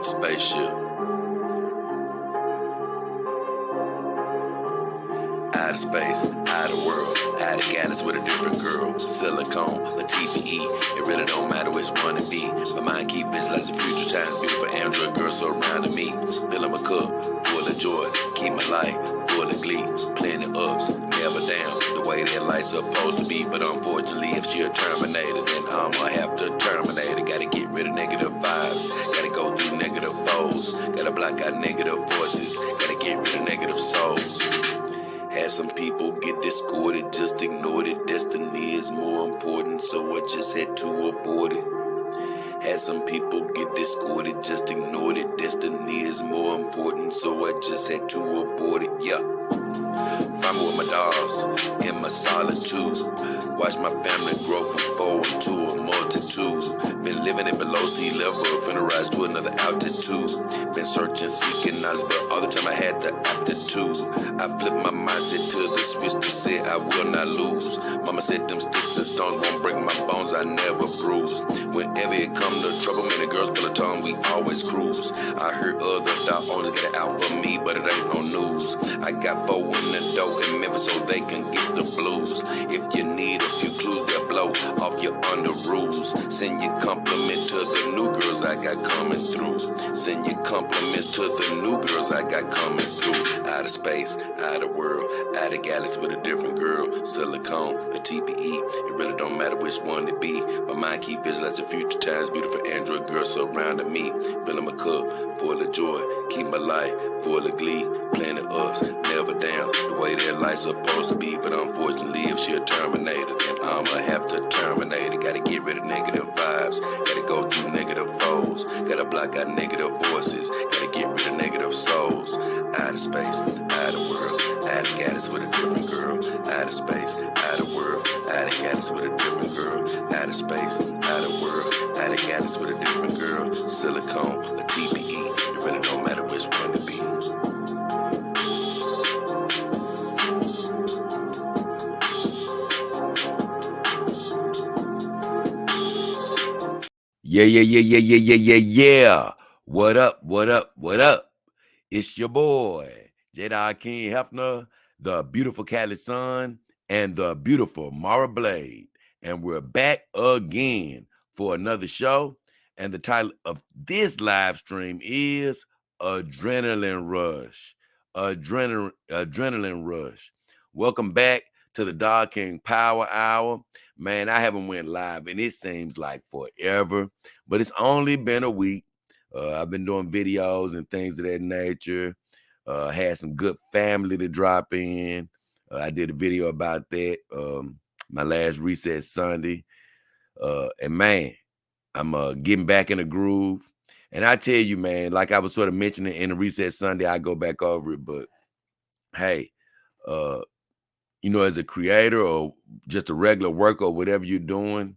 spaceship. Out of space, out of world, out of galaxy with a different girl. Silicone, a TPE, it really don't matter which one it be. My mind keep visualizing future times, beautiful Android girls surrounding me. Filling my cup, full of joy, keep my life full of glee. Plenty ups, never down, the way that life's supposed to be. But unfortunately, if she a terminator, then I'ma have to terminate her. Gotta get rid of negative vibes, gotta go through negative foes, gotta block out negative voices, gotta get rid of negative souls. Had some people get discorded, just ignored it. Destiny is more important, so I just had to abort it. Had some people get discorded, just ignored it. Destiny is more important, so I just had to abort it. Yeah. Find me with my dogs in my solitude. Watch my family grow from 4 to a multitude. Been living it below sea level, finna rise to another altitude. Been searching, seeking knowledge, but all the time I had the aptitude. I flipped my mindset to the switch to say I will not lose. Mama said them sticks and stones won't break my bones, I never bruise. Whenever it come to trouble, man, the girls pull a tongue, we always cruise. I heard other dog owners get it out for me, but it ain't no news. I got 4 in the dough in Memphis so they can get the blues. If you need a few clues, they'll blow off your under rules. Send your compliment to the new girls I got coming through. Send your compliments to the new girls I got coming through. Out of space, out of world, out of galaxy with a different girl. Silicone, a TPE, it really don't matter which one it be. My mind keep visualizing future times, beautiful Android girls surrounding me. Filling my cup, full of joy, keep my life full of glee. Plenty ups, never down, the way that life's supposed to be. But unfortunately, if she a terminator, then I'ma have to terminate her. Gotta get rid of negative vibes, gotta go through negative foes, gotta block out negative voices, gotta get rid of negative souls. Out of space, out of world, out of galaxy with a different girl. Out of space, out of world, out of galaxy with a different girl. Out of space, out of world, out of galaxy with a different girl. Silicone, a TPE, it really don't matter which one it be. Yeah. What up, what up, what up? It's your boy, Jedi King Hefner, the beautiful Cali Sun, and the beautiful Mara Blade. And we're back again for another show. And the title of this live stream is Adrenaline Rush. Adrenaline Rush. Welcome back to the Dog King Power Hour. Man, I haven't went live, and it seems like forever, but it's only been a week. I've been doing videos and things of that nature. Had some good family to drop in. I did a video about that, my last Reset Sunday. And man, I'm getting back in the groove. And I tell you, man, like I was sort of mentioning in the Reset Sunday, I go back over it, but hey, you know, as a creator or just a regular worker or whatever you're doing,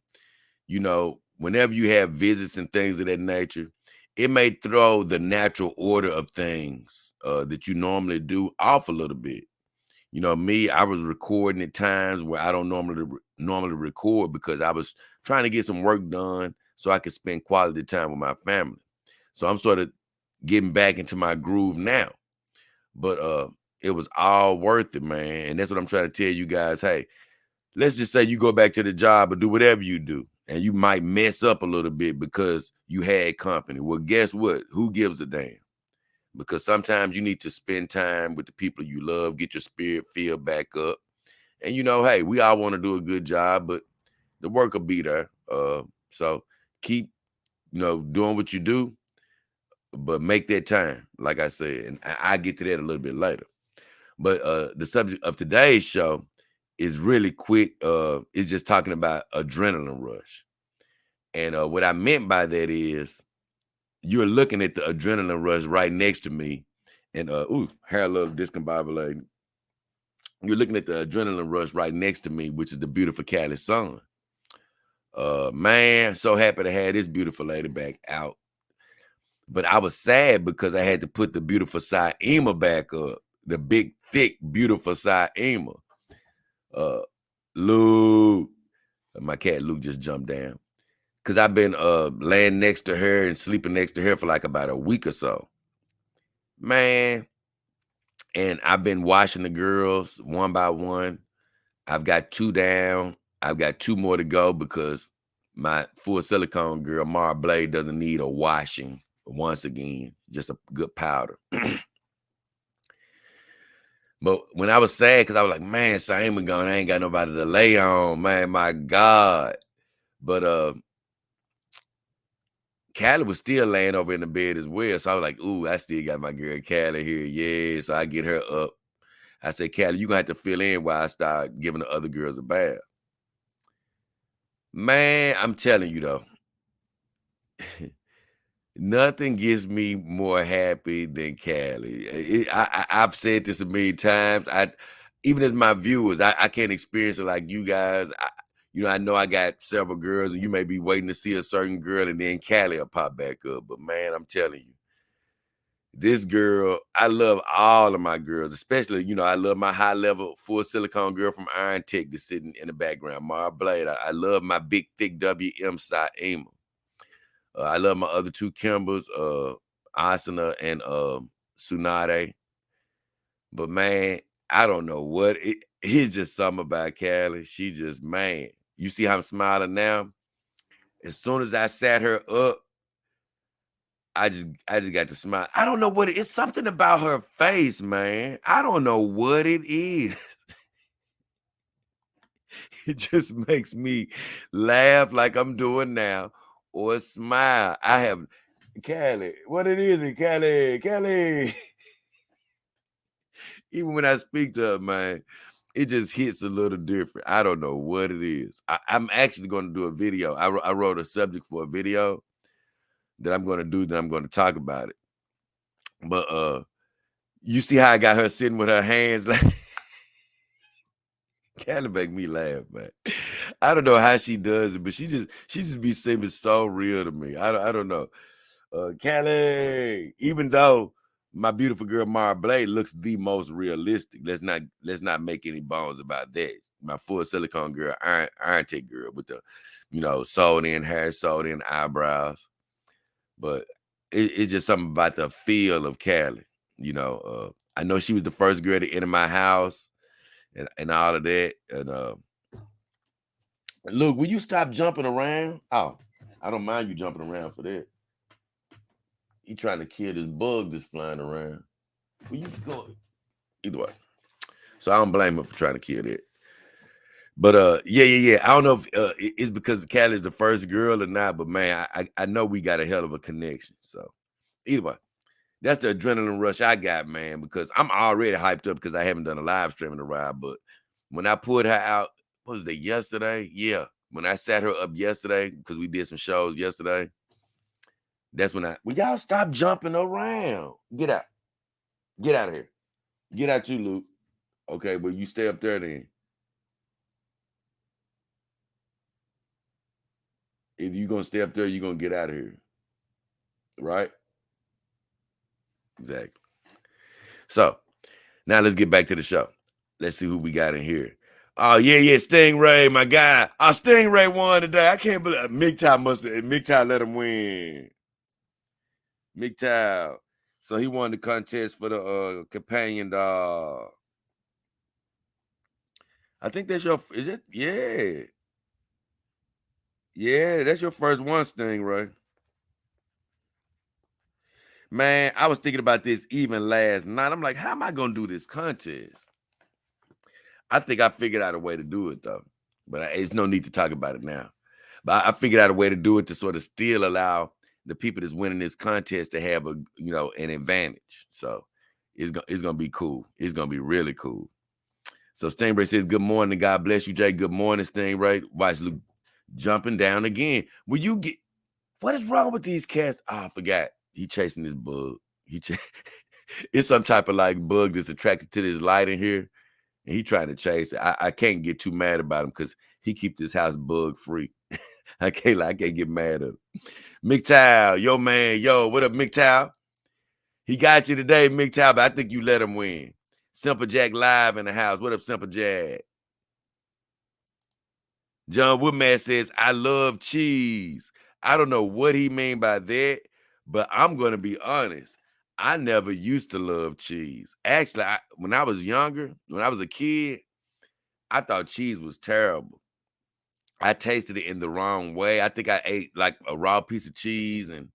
you know, whenever you have visits and things of that nature, it may throw the natural order of things that you normally do off a little bit. You know, me, I was recording at times where I don't normally record because I was trying to get some work done so I could spend quality time with my family. So I'm sort of getting back into my groove now. But it was all worth it, man. And that's what I'm trying to tell you guys. Hey, let's just say you go back to the job or do whatever you do, and you might mess up a little bit because you had company. Well, guess what? Who gives a damn? Because sometimes you need to spend time with the people you love, get your spirit filled back up. And, you know, hey, we all want to do a good job, but the work will be there. So keep, you know, doing what you do, but make that time, like I said. And I get to that a little bit later. But the subject of today's show is really quick. It's just talking about adrenaline rush. And what I meant by that is you're looking at the adrenaline rush right next to me. And hair a little discombobulated. You're looking at the adrenaline rush right next to me, which is the beautiful Cali Sun. Man, so happy to have this beautiful lady back out. But I was sad because I had to put the beautiful Saima back up. The big, thick, beautiful Saima. Luke, my cat Luke just jumped down. because I've been laying next to her and sleeping next to her for like about a week or so. Man, and I've been watching the girls one by one. I've got 2 down. I've got 2 more to go because my full silicone girl, Mara Blade, doesn't need a washing once again, just a good powder. But when I was sad, because I was like, man, Simon gone, I ain't got nobody to lay on, man, my God. But Callie was still laying over in the bed as well. So I was like, ooh, I still got my girl Callie here. Yeah. So I get her up. I said, Callie, you're going to have to fill in while I start giving the other girls a bath. Man, I'm telling you though, nothing gets me more happy than Callie. I've said this a million times. Even as my viewers, I can't experience it like you guys. I know I got several girls, and you may be waiting to see a certain girl, and then Callie will pop back up. But man, I'm telling you, this girl, I love all of my girls, especially, I love my high level full silicone girl from Iron Tech that's sitting in the background, Mara Blade. I love my big, thick WM Saima. I love my other 2 Kimbers, Asana and Tsunade. But man, I don't know what it's just something about Callie. She just, man, you see how I'm smiling now? As soon as I sat her up, I just got to smile. I don't know what it's something about her face, man. I don't know what it is. It just makes me laugh like I'm doing now or smile. I have Callie. What it is, Callie. Even when I speak to her, man, it just hits a little different. I don't know what it is. I'm actually going to do a video. I wrote a subject for a video that I'm going to do. That I'm going to talk about it. But you see how I got her sitting with her hands like. Callie make me laugh, man. I don't know how she does it, but she just be seeming so real to me. I don't know. Callie, even though my beautiful girl Mara Blade looks the most realistic, let's not make any bones about that. My full silicone girl, Iron Tech girl with the, sewed in hair, sewed in eyebrows. But it's just something about the feel of Callie. I know she was the first girl to enter my house. And all of that. And look, will you stop jumping around? Oh, I don't mind you jumping around for that. He trying to kill this bug that's flying around. Will you go? Either way. So I don't blame him for trying to kill that. But yeah. I don't know if it's because Callie is the first girl or not, but man, I know we got a hell of a connection. So either way. That's the adrenaline rush I got, man, because I'm already hyped up because I haven't done a live stream in a while. But when I pulled her out, what was it, yesterday? Yeah. When I sat her up yesterday, because we did some shows yesterday, that's when y'all stop jumping around. Get out. Get out of here. Get out you, Luke. Okay, but you stay up there then. If you're going to stay up there, you're going to get out of here. Right? Exactly. So, now let's get back to the show. Let's see who we got in here. Oh, yeah, Stingray, my guy. Oh, Stingray won today. I can't believe MGTOW let him win. MGTOW. So he won the contest for the companion dog. I think that's is it? Yeah. Yeah, that's your first one, Stingray. Man, I was thinking about this even last night. I'm like, how am I going to do this contest? I think I figured out a way to do it, though. But it's no need to talk about it now. But I figured out a way to do it to sort of still allow the people that's winning this contest to have an advantage. So it's gonna be cool. It's gonna be really cool. So Stingray says, "Good morning, God bless you, Jay. Good morning, Stingray." Watch Luke jumping down again. Will you get? What is wrong with these cats? Oh, I forgot. He chasing this bug. It's some type of like bug that's attracted to this light in here, and he trying to chase it. I can't get too mad about him because he keep this house bug free. I can't get mad at him. MGTOW, yo man, what up, MGTOW? He got you today, MGTOW, but I think you let him win. Simple Jack live in the house. What up, Simple Jack? John Woodman says, I love cheese. I don't know what he mean by that, but I'm going to be honest. I never used to love cheese. Actually, when I was younger, when I was a kid, I thought cheese was terrible. I tasted it in the wrong way. I think I ate like a raw piece of cheese, and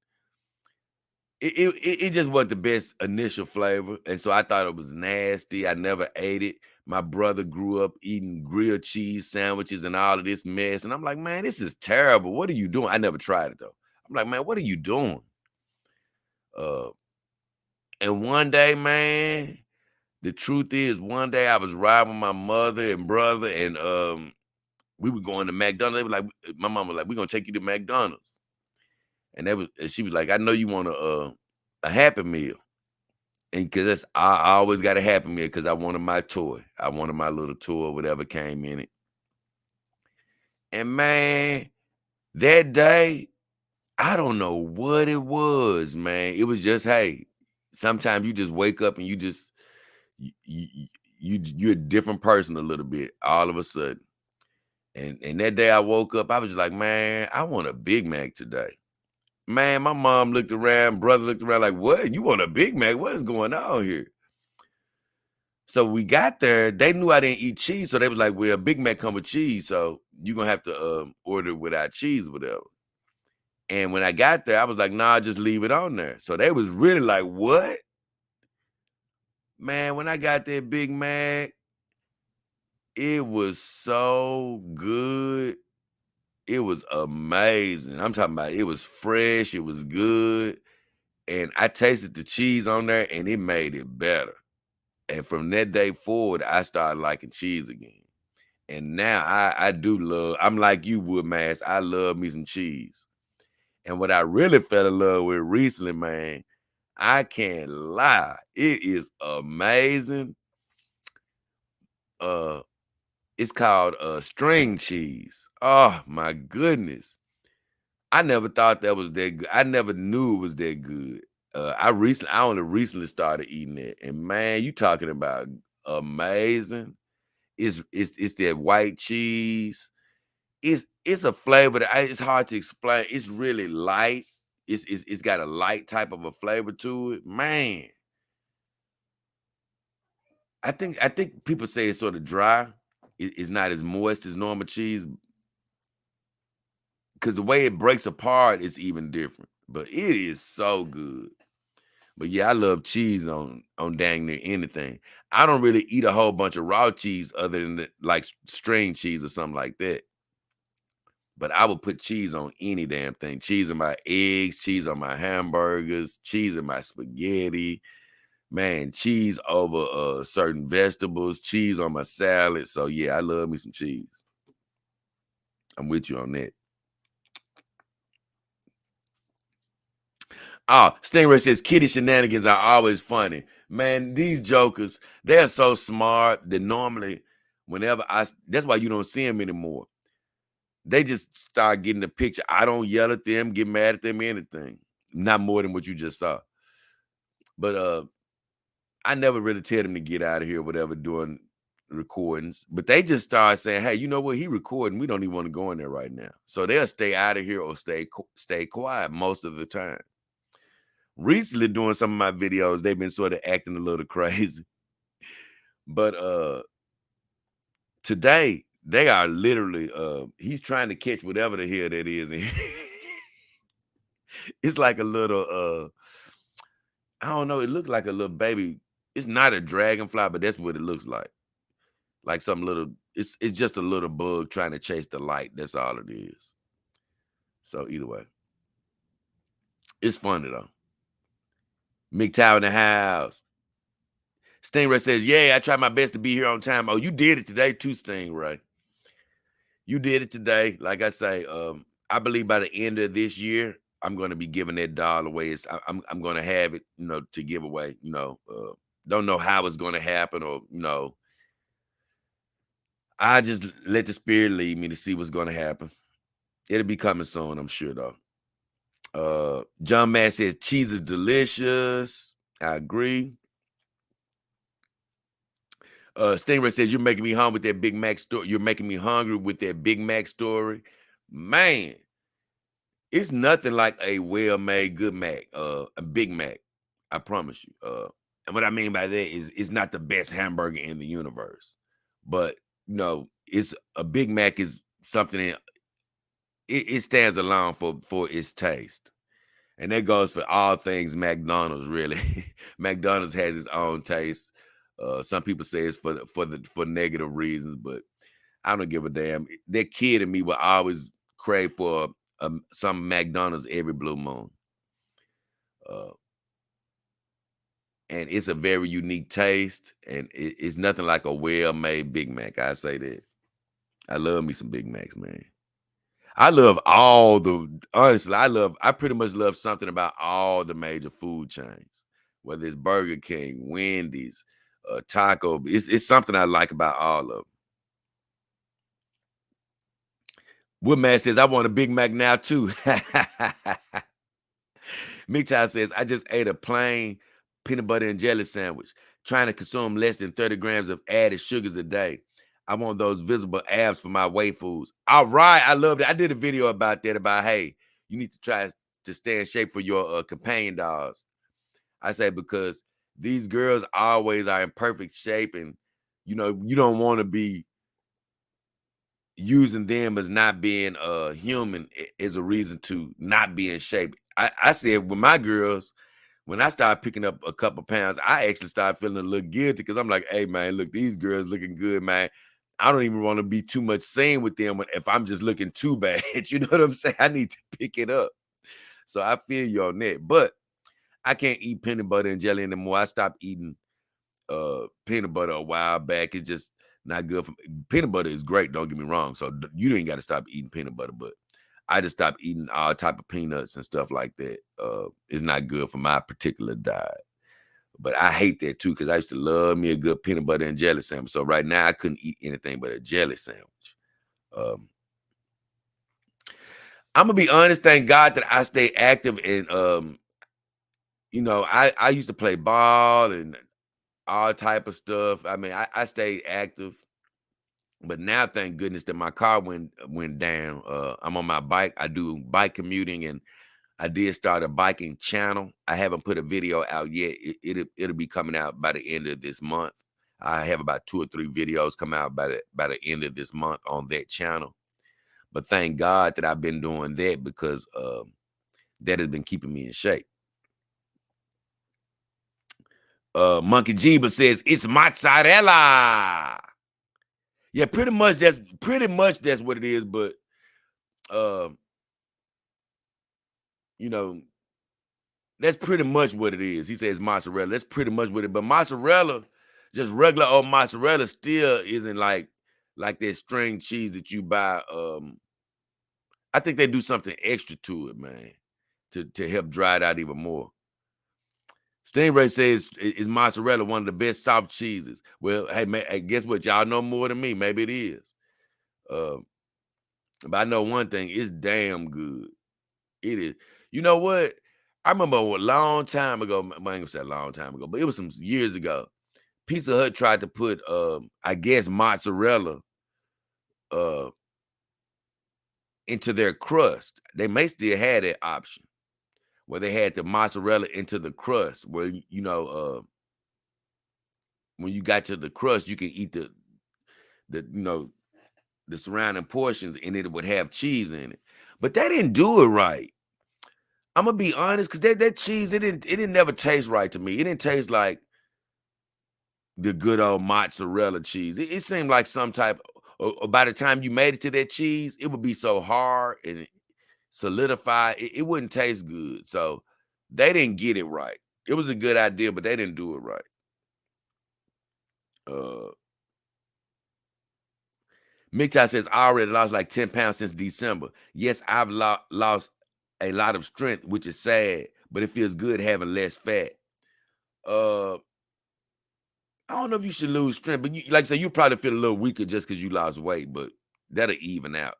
it just wasn't the best initial flavor. And so I thought it was nasty. I never ate it. My brother grew up eating grilled cheese sandwiches and all of this mess. And I'm like, man, this is terrible. What are you doing? I never tried it though. I'm like, man, what are you doing? Uh, and one day, man, the truth is, one day I was riding with my mother and brother, and we were going to McDonald's. They were like, my mom was like, we're gonna take you to McDonald's. And she was like, I know you want a Happy Meal. And because I always got a Happy Meal because I wanted my toy. I wanted my little toy, whatever came in it. And man, that day, I don't know what it was, man. It was just, hey, sometimes you just wake up and you're a different person a little bit all of a sudden. And that day I woke up, I was just like, man, I want a Big Mac today. Man, my mom looked around, brother looked around like, what? You want a Big Mac? What is going on here? So we got there. They knew I didn't eat cheese, so they was like, well, a Big Mac come with cheese, so you're going to have to order without cheese or whatever. And when I got there, I was like, nah, just leave it on there. So they was really like, what? Man, when I got that Big Mac, it was so good. It was amazing. I'm talking about it was fresh. It was good. And I tasted the cheese on there, and it made it better. And from that day forward, I started liking cheese again. And now I do love, I'm like you, Woodmass. I love me some cheese. And what I really fell in love with recently, man, I can't lie. It is amazing. It's called string cheese. Oh my goodness. I never thought that was that good. I never knew it was that good. I only recently started eating it. And man, you talking about amazing. It's that white cheese. It's a flavor that it's hard to explain. It's really light. It's got a light type of a flavor to it. Man, I think people say it's sort of dry. It's not as moist as normal cheese because the way it breaks apart is even different. But it is so good. But yeah, I love cheese on dang near anything. I don't really eat a whole bunch of raw cheese other than like string cheese or something like that. But I would put cheese on any damn thing. Cheese on my eggs, cheese on my hamburgers, cheese in my spaghetti. Man, cheese over certain vegetables, cheese on my salad. So yeah, I love me some cheese. I'm with you on that. Oh, Stingray says kitty shenanigans are always funny. Man, these jokers, they're so smart that normally that's why you don't see them anymore. They just start getting the picture. I don't yell at them, get mad at them, anything. Not more than what you just saw. But I never really tell them to get out of here or whatever doing recordings. But they just start saying, hey, you know what? He recording. We don't even want to go in there right now. So they'll stay out of here or stay quiet most of the time. Recently doing some of my videos, they've been sort of acting a little crazy. But today, they are literally he's trying to catch whatever the hell that is. It's like a little I don't know, it looked like a little baby. It's not a dragonfly, but that's what it looks like. Like some little, it's just a little bug trying to chase the light. That's all it is. So either way, it's funny though. McTower in the house. Stingray says, yeah, I tried my best to be here on time. Oh, you did it today too, Stingray. You did it today. Like I say, I believe by the end of this year, I'm going to be giving that doll away. I'm going to have it, to give away. Don't know how it's going to happen, or I just let the spirit lead me to see what's going to happen. It'll be coming soon, I'm sure though. John Matt says cheese is delicious. I agree. Stingray says, you're making me hungry with that Big Mac story. You're making me hungry with that Big Mac story. Man, it's nothing like a well-made good Mac, a Big Mac. I promise you. And what I mean by that is it's not the best hamburger in the universe. But it's a Big Mac is something that it stands alone for its taste. And that goes for all things McDonald's, really. McDonald's has its own taste. Some people say it's for negative reasons, but I don't give a damn. That kid in me will always crave for some McDonald's every blue moon. And it's a very unique taste, and it's nothing like a well-made Big Mac. I say that. I love me some Big Macs, man. Honestly, I pretty much love something about all the major food chains, whether it's Burger King, Wendy's, Taco. It's something I like about all of them. Woodman says, I want a Big Mac now, too. Mick says, I just ate a plain peanut butter and jelly sandwich, trying to consume less than 30 grams of added sugars a day. I want those visible abs for my weight foods. All right. I love it. I did a video about that, about, hey, you need to try to stay in shape for your companion dogs. I say because these girls always are in perfect shape, and, you don't want to be using them as not being human is a reason to not be in shape. I said with my girls, when I started picking up a couple pounds, I actually started feeling a little guilty because I'm like, hey, man, look, these girls looking good, man. I don't even want to be too much seen with them if I'm just looking too bad. You know what I'm saying? I need to pick it up. So I feel you on that. But I can't eat peanut butter and jelly anymore. I stopped eating peanut butter a while back. It's just not good for me. Peanut butter is great, don't get me wrong. So you ain't got to stop eating peanut butter, but I just stopped eating all type of peanuts and stuff like that. It's not good for my particular diet. But I hate that too, because I used to love me a good peanut butter and jelly sandwich. So right now I couldn't eat anything but a jelly sandwich. I'm gonna be honest, thank God that I stay active, and I used to play ball and all type of stuff. I mean, I stayed active. But now, thank goodness that my car went down. I'm on my bike. I do bike commuting, and I did start a biking channel. I haven't put a video out yet. It'll be coming out by the end of this month. I have about 2 or 3 videos come out by the end of this month on that channel. But thank God that I've been doing that, because that has been keeping me in shape. Monkey Jeeba says it's mozzarella. Yeah, pretty much that's what it is. But that's pretty much what it is. He says mozzarella. That's pretty much what it. But mozzarella, just regular old mozzarella, still isn't like that string cheese that you buy. I think they do something extra to it, man, to help dry it out even more. Stingray says, is mozzarella one of the best soft cheeses? Well, hey, man, guess what? Y'all know more than me. Maybe it is. But I know one thing, it's damn good. It is. You know what? I remember a long time ago, I ain't gonna say a long time ago, but it was some years ago. Pizza Hut tried to put, I guess, mozzarella into their crust. They may still have that option where they had the mozzarella into the crust, where, when you got to the crust, you can eat the surrounding portions, and it would have cheese in it. But they didn't do it right. I'm gonna be honest, because that cheese, it didn't never taste right to me. It didn't taste like the good old mozzarella cheese. It seemed like some type, or by the time you made it to that cheese, it would be so hard and solidified. It wouldn't taste good. So they didn't get it right. It was a good idea, but they didn't do it right. Mick says, I already lost like 10 pounds since December. Yes, I've lost a lot of strength, which is sad, but it feels good having less fat. I don't know if you should lose strength, but like I said, you probably feel a little weaker just because you lost weight, but that'll even out.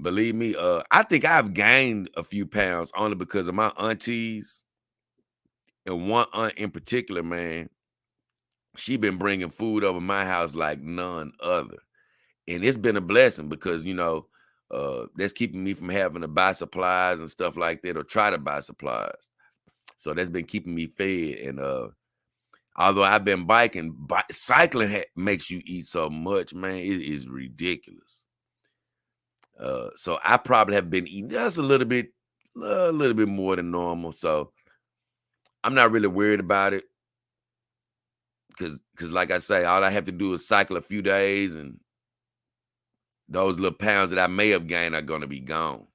Believe me, I think I've gained a few pounds only because of my aunties, and one aunt in particular, man. She been bringing food over my house like none other. And it's been a blessing because, that's keeping me from having to buy supplies and stuff like that or try to buy supplies. So that's been keeping me fed. And although I've been biking, cycling makes you eat so much, man. It is ridiculous. So I probably have been eating just a little bit more than normal. So I'm not really worried about it because like I say, all I have to do is cycle a few days and those little pounds that I may have gained are going to be gone.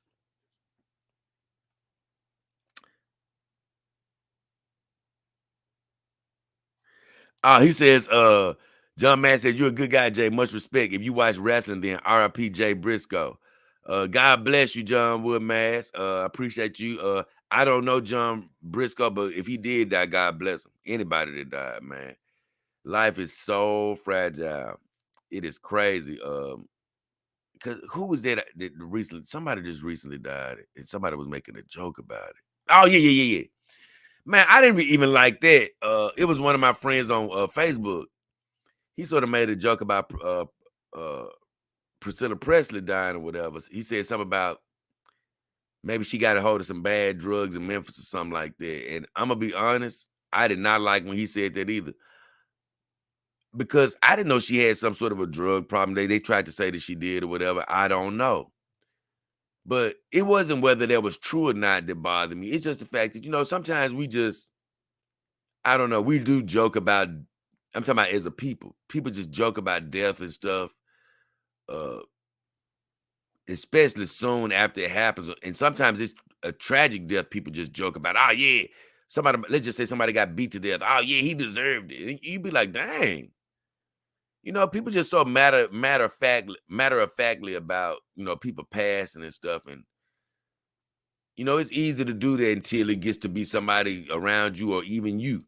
He says, John Mann said, "You're a good guy, Jay. Much respect. If you watch wrestling, then RIP Jay Briscoe. God bless you, John Woodmass. I appreciate you. I don't know John Briscoe, but if he did die, God bless him. Anybody that died, man. Life is so fragile. It is crazy. Because who was that recently? Somebody just recently died, and somebody was making a joke about it. Oh, yeah. Man, I didn't even like that. It was one of my friends on Facebook. He sort of made a joke about uh, Priscilla Presley dying or whatever. He said something about maybe she got a hold of some bad drugs in Memphis or something like that. And I'm gonna be honest, I did not like when he said that either. Because I didn't know she had some sort of a drug problem. They tried to say that she did or whatever. I don't know. But it wasn't whether that was true or not that bothered me. It's just the fact that, sometimes we just, I don't know, we do joke about, I'm talking about as a people. People just joke about death and stuff, uh, especially soon after it happens. And sometimes it's a tragic death. People just joke about, oh, yeah, let's just say somebody got beat to death. Oh, yeah, he deserved it. And you'd be like, dang. People just so matter of factly about, people passing and stuff. And, it's easy to do that until it gets to be somebody around you or even you.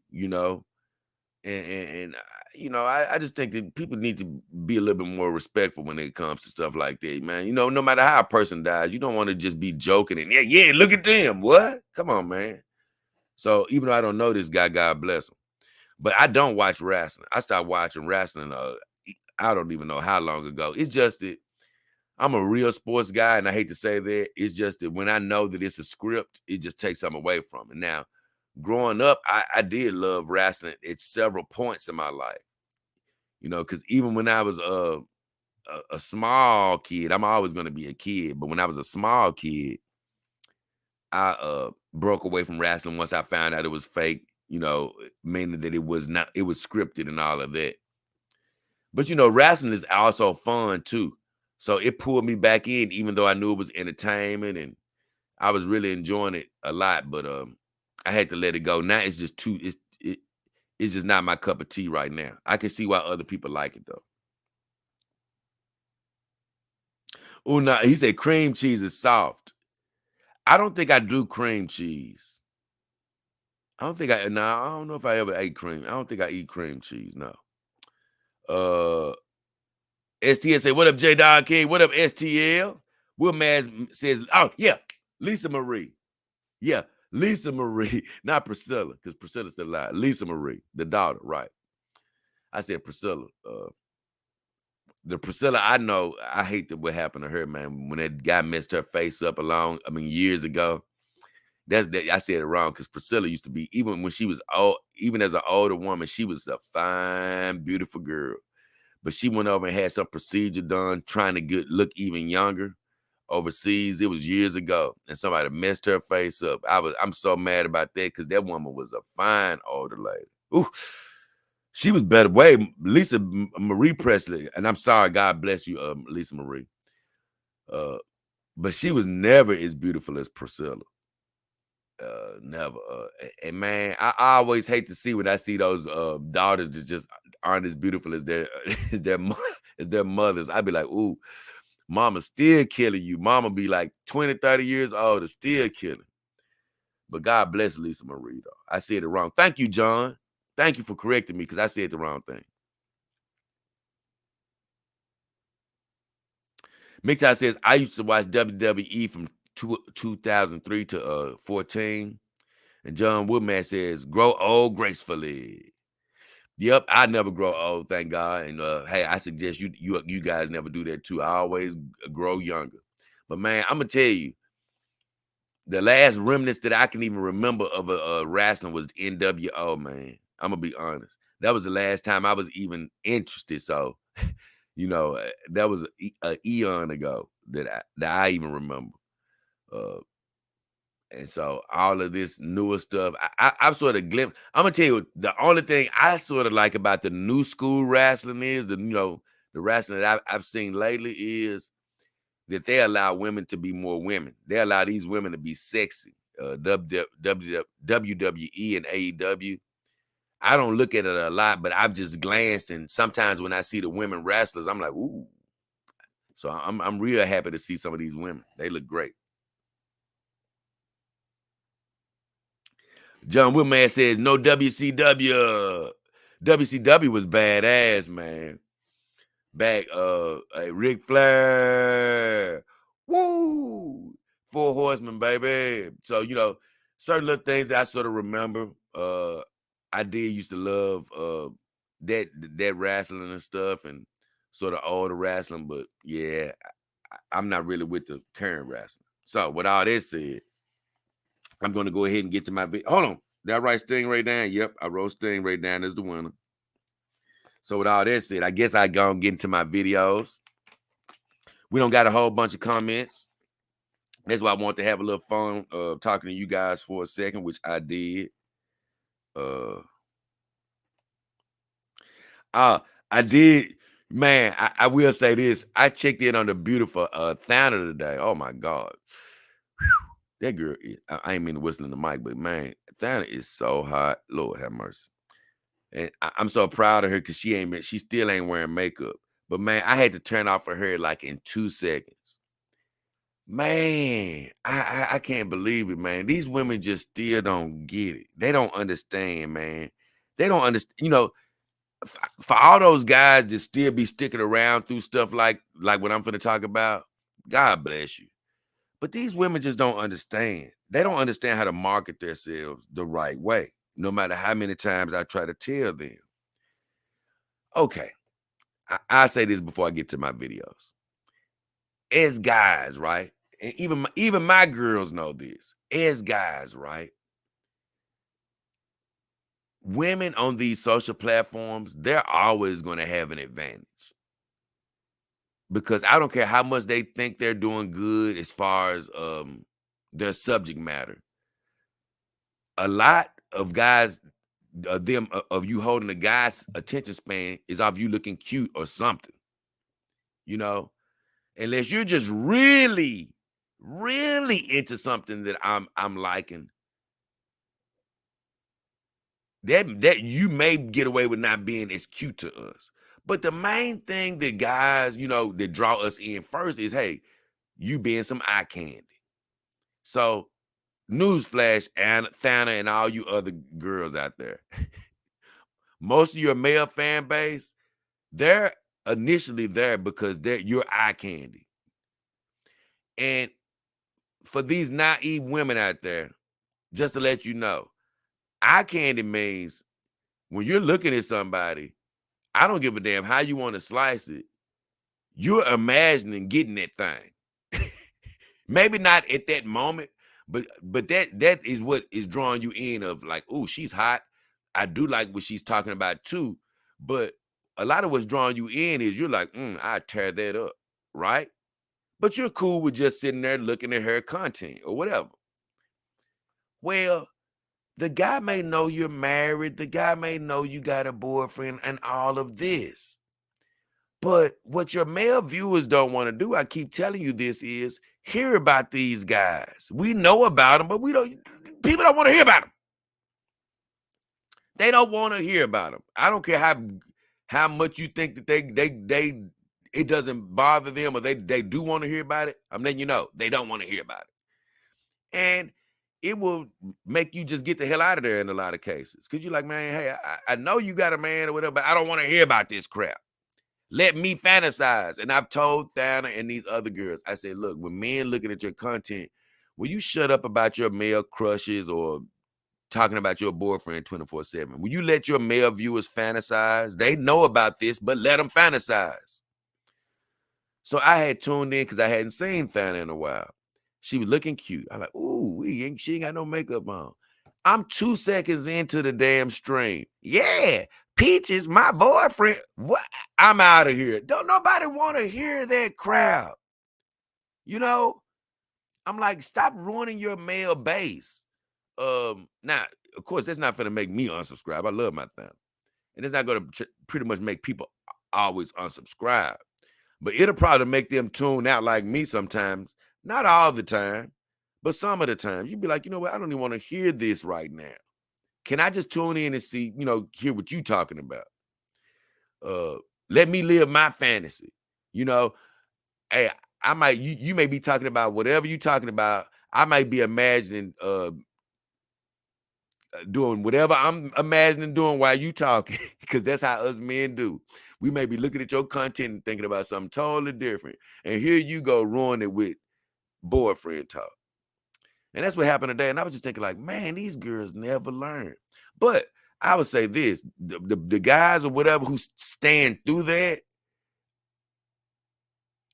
And I just think that people need to be a little bit more respectful when it comes to stuff like that, man. No matter how a person dies, you don't want to just be joking and yeah, look at them. What? Come on, man. So even though I don't know this guy, God bless him, but I don't watch wrestling. I started watching wrestling. I don't even know how long ago. It's just that I'm a real sports guy, and I hate to say that. It's just that when I know that it's a script, it just takes something away from it. Now, growing up, I did love wrestling at several points in my life. Because even when I was a small kid, I'm always going to be a kid. But when I was a small kid, I broke away from wrestling once I found out it was fake. Meaning that it was not, it was scripted and all of that. But wrestling is also fun too. So it pulled me back in, even though I knew it was entertainment and I was really enjoying it a lot. But I had to let it go. Now it's just it's just not my cup of tea right now. I can see why other people like it though. Oh no, he said cream cheese is soft. I don't think I do cream cheese. I don't think I no, I don't know if I ever ate cream. I don't think I eat cream cheese. No. Uh STL say, what up, J Dog King? What up, STL? Will Maz says, oh yeah, Lisa Marie. Yeah, Lisa Marie, not Priscilla, because Priscilla's still alive. Lisa Marie, the daughter, right? I said Priscilla. The Priscilla I know, I hate that what happened to her, man. When that guy messed her face up years ago. That I said it wrong because Priscilla used to be, even when she was old, even as an older woman, she was a fine, beautiful girl. But she went over and had some procedure done, trying to look even younger overseas. It was years ago, and somebody messed her face up. I'm so mad about that because that woman was a fine older lady. Ooh, she was better. Lisa Marie Presley, and I'm sorry, God bless you, Lisa Marie. But she was never as beautiful as Priscilla. Never. And man, I always hate to see when I see those daughters that just aren't as beautiful as their as their mothers. I'd be like, ooh, mama still killing you. Mama be like 20, 30 years old, still killing. But God bless Lisa Marie, though. I said it wrong. Thank you, John. Thank you for correcting me because I said the wrong thing. Mixai says, I used to watch WWE from 2003 to 14. And John Woodman says, grow old gracefully. Yep, I never grow old, thank God. And hey, I suggest you guys never do that too. I always grow younger. But man, I'm gonna tell you, the last remnants that I can even remember of a wrestling was NWO. Man, I'm gonna be honest. That was the last time I was even interested. So, that was a eon ago that I even remember. Uh, And so all of this newer stuff, I've sort of glimpsed. I'm gonna tell you the only thing I sort of like about the new school wrestling is the wrestling that I've seen lately is that they allow women to be more women. They allow these women to be sexy. WWE and AEW. I don't look at it a lot, but I've just glanced, and sometimes when I see the women wrestlers, I'm like, ooh. So I'm real happy to see some of these women. They look great. John Whitman says, no WCW. WCW was badass, man. Back, Ric Flair. Woo! Four Horsemen, baby. So, certain little things I sort of remember. I did used to love that wrestling and stuff and sort of older wrestling, but yeah, I'm not really with the current wrestling. So, with all this said, I'm going to go ahead and get to my video. Hold on. Did I write Stingray down? Yep, I wrote Stingray down as the winner. So with all that said, I guess I go and get into my videos. We don't got a whole bunch of comments. That's why I want to have a little fun talking to you guys for a second, which I did. I did. Man, I will say this. I checked in on the beautiful Thana today. Oh my God. That girl, I ain't mean to whistle in the mic, but man, Thana is so hot. Lord have mercy. And I'm so proud of her because she still ain't wearing makeup. But man, I had to turn off her hair like in 2 seconds. Man, I can't believe it, man. These women just still don't get it. They don't understand, man. They don't understand, for all those guys that still be sticking around through stuff like what I'm finna talk about, God bless you. But these women just don't understand. They don't understand how to market themselves the right way, no matter how many times I try to tell them. Okay, I say this before I get to my videos. As guys, right? And even my girls know this. As guys, right? Women on these social platforms, they're always going to have an advantage. Because I don't care how much they think they're doing good as far as their subject matter. A lot of guys, of you holding a guy's attention span is off you looking cute or something. Unless you're just really, really into something that I'm liking, that you may get away with not being as cute to us. But the main thing that guys, that draw us in first is, hey, you being some eye candy. So, newsflash, Thana and all you other girls out there. Most of your male fan base, they're initially there because you're eye candy. And for these naive women out there, just to let you know, eye candy means when you're looking at somebody, I don't give a damn how you want to slice it. You're imagining getting that thing. Maybe not at that moment, but that is what is drawing you in of like, oh, she's hot. I do like what she's talking about too. But a lot of what's drawing you in is you're like, I tear that up, right? But you're cool with just sitting there looking at her content or whatever. Well, the guy may know you're married. The guy may know you got a boyfriend and all of this. But what your male viewers don't want to do, I keep telling you this, is hear about these guys. We know about them, but people don't want to hear about them. They don't want to hear about them. I don't care how much you think that it doesn't bother them or they do want to hear about it. I'm letting you know, they don't want to hear about it. And it will make you just get the hell out of there in a lot of cases. Because you're like, man, hey, I know you got a man or whatever, but I don't want to hear about this crap. Let me fantasize. And I've told Thana and these other girls, I said, look, when men looking at your content, will you shut up about your male crushes or talking about your boyfriend 24/7. Will you let your male viewers fantasize? They know about this, but let them fantasize. So I had tuned in because I hadn't seen Thana in a while. She was looking cute. I'm like, ooh, she ain't got no makeup on. I'm 2 seconds into the damn stream. Yeah, Peaches, my boyfriend. What? I'm out of here. Don't nobody want to hear that crowd. You know, I'm like, stop ruining your male base. Now, of course, that's not going to make me unsubscribe. I love my family. And it's not going to pretty much make people always unsubscribe. But it'll probably make them tune out like me sometimes. Not all the time, but some of the time. You'd be like, you know what? I don't even want to hear this right now. Can I just tune in and see, hear what you talking about? Let me live my fantasy. Hey, I might, you may be talking about whatever you're talking about. I might be imagining doing whatever I'm imagining doing while you talking, because that's how us men do. We may be looking at your content and thinking about something totally different. And here you go ruin it with boyfriend talk. And that's what happened today. And I was just thinking like, man, these girls never learn. But I would say this, the guys or whatever who stand through that,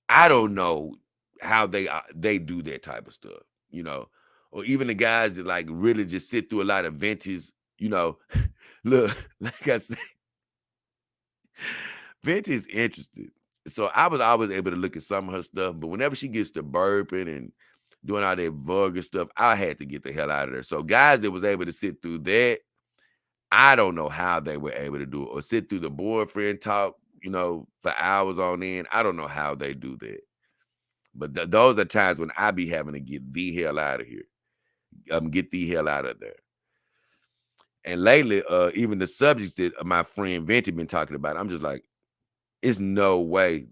I don't know how they do that type of stuff, or even the guys that like really just sit through a lot of vintage, look, like I said, Vintage is interesting. So I was always able to look at some of her stuff, but whenever she gets to burping and doing all that vulgar stuff, I had to get the hell out of there. So guys that was able to sit through that, I don't know how they were able to do it, or sit through the boyfriend talk, for hours on end. I don't know how they do that. But those are times when I be having to get the hell out of here. Get the hell out of there. And lately, even the subjects that my friend Venti been talking about, I'm just like, it's no way,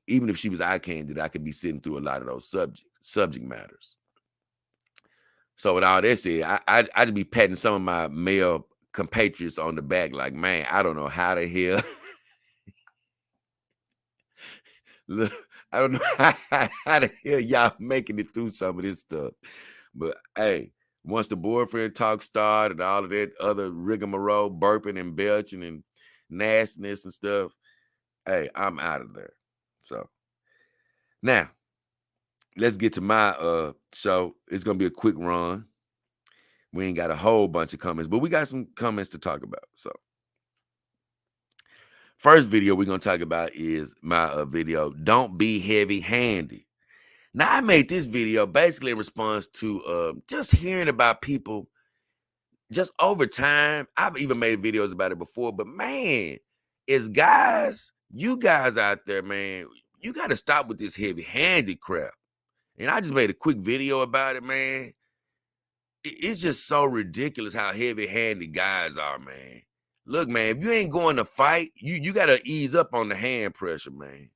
even if she was eye candy, that I could be sitting through a lot of those subject matters. So with all that said, I'd be patting some of my male compatriots on the back like, man, I don't know how the hell. Look, I don't know how the hell y'all making it through some of this stuff. But hey, once the boyfriend talk started and all of that other rigmarole, burping and belching and nastiness and stuff, hey, I'm out of there. So now let's get to my show. It's gonna be a quick run. We ain't got a whole bunch of comments, but we got some comments to talk about. So first video we're gonna talk about is my video, Don't Be Heavy-Handed. Now, I made this video basically in response to just hearing about people just over time. I've even made videos about it before, but man, as guys, you guys out there, man, you got to stop with this heavy-handed crap. And I just made a quick video about it, man. It's just so ridiculous how heavy-handed guys are, man. Look, man, if you ain't going to fight, you got to ease up on the hand pressure, man.